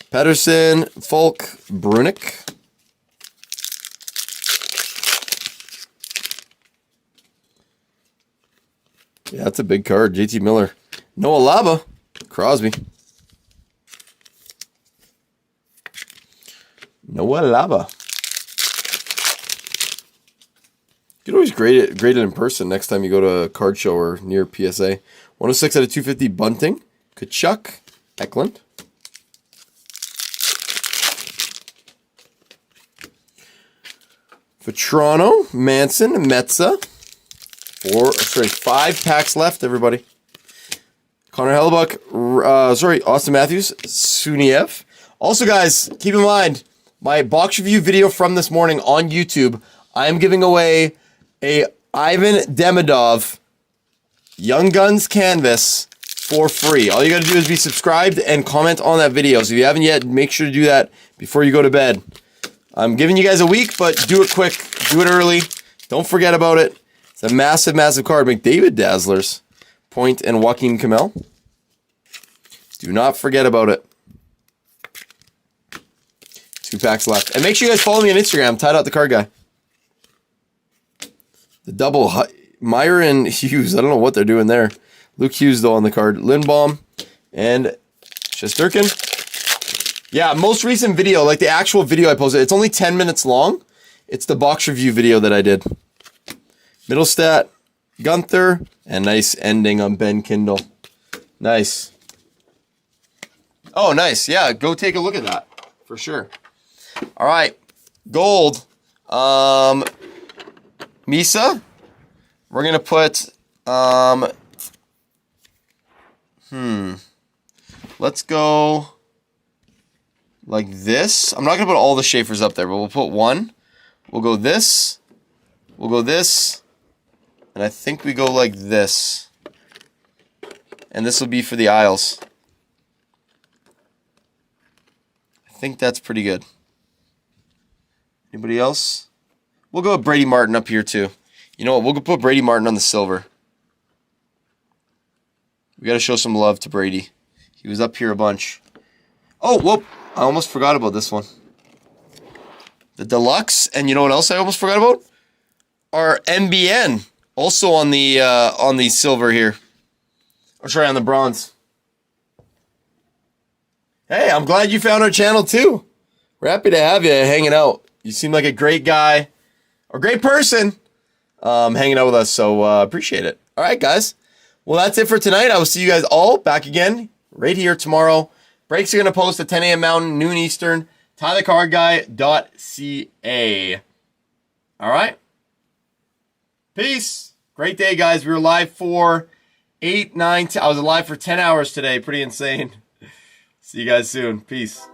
Pedersen, Falk, Brunick. Yeah, that's a big card. JT Miller. Noah Laba, Crosby. Noah Laba. You can always grade it in person next time you go to a card show or near PSA. 106 out of 250, Bunting. Kachuk, Eklund. Vetrano, Manson, Metza. 5 packs left, everybody. Connor Hellebuck, Austin Matthews, Suniev. Also, guys, keep in mind, my box review video from this morning on YouTube, I am giving away a Ivan Demidov Young Guns canvas for free. All you got to do is be subscribed and comment on that video. So if you haven't yet, make sure to do that before you go to bed. I'm giving you guys a week, but do it quick. Do it early. Don't forget about it. It's a massive, massive card. McDavid Dazzlers. Point and Joaquin Camel. Do not forget about it. 2 packs left. And make sure you guys follow me on Instagram, TyTheCardGuy. The double, Meyer and Hughes. I don't know what they're doing there. Luke Hughes, though, on the card. Lindbaum and Shesterkin. Yeah, most recent video, like the actual video I posted, it's only 10 minutes long. It's the box review video that I did. Middlestat, Gunther, and nice ending on Ben Kindle. Nice. Oh, nice. Yeah, go take a look at that for sure. All right, gold. Misa. We're gonna put. Let's go like this. I'm not gonna put all the Schaefers up there, but we'll put one. We'll go this. We'll go this. And I think we go like this. And this will be for the Isles. I think that's pretty good. Anybody else? We'll go with Brady Martin up here too. You know what? We'll put Brady Martin on the silver. We got to show some love to Brady. He was up here a bunch. Oh, whoop. I almost forgot about this one. The Deluxe. And you know what else I almost forgot about? Our MBN. Also on the silver here. Or sorry, on the bronze. Hey, I'm glad you found our channel too. We're happy to have you hanging out. You seem like a great guy. Or great person. Hanging out with us, so appreciate it. All right, guys. Well, that's it for tonight. I will see you guys all back again right here tomorrow. Breaks are going to post at 10 a.m. Mountain, noon Eastern. TyTheCardGuy.ca. All right. Peace. Great day, guys. We were live for 8, 9, 10. I was alive for 10 hours today. Pretty insane. See you guys soon. Peace.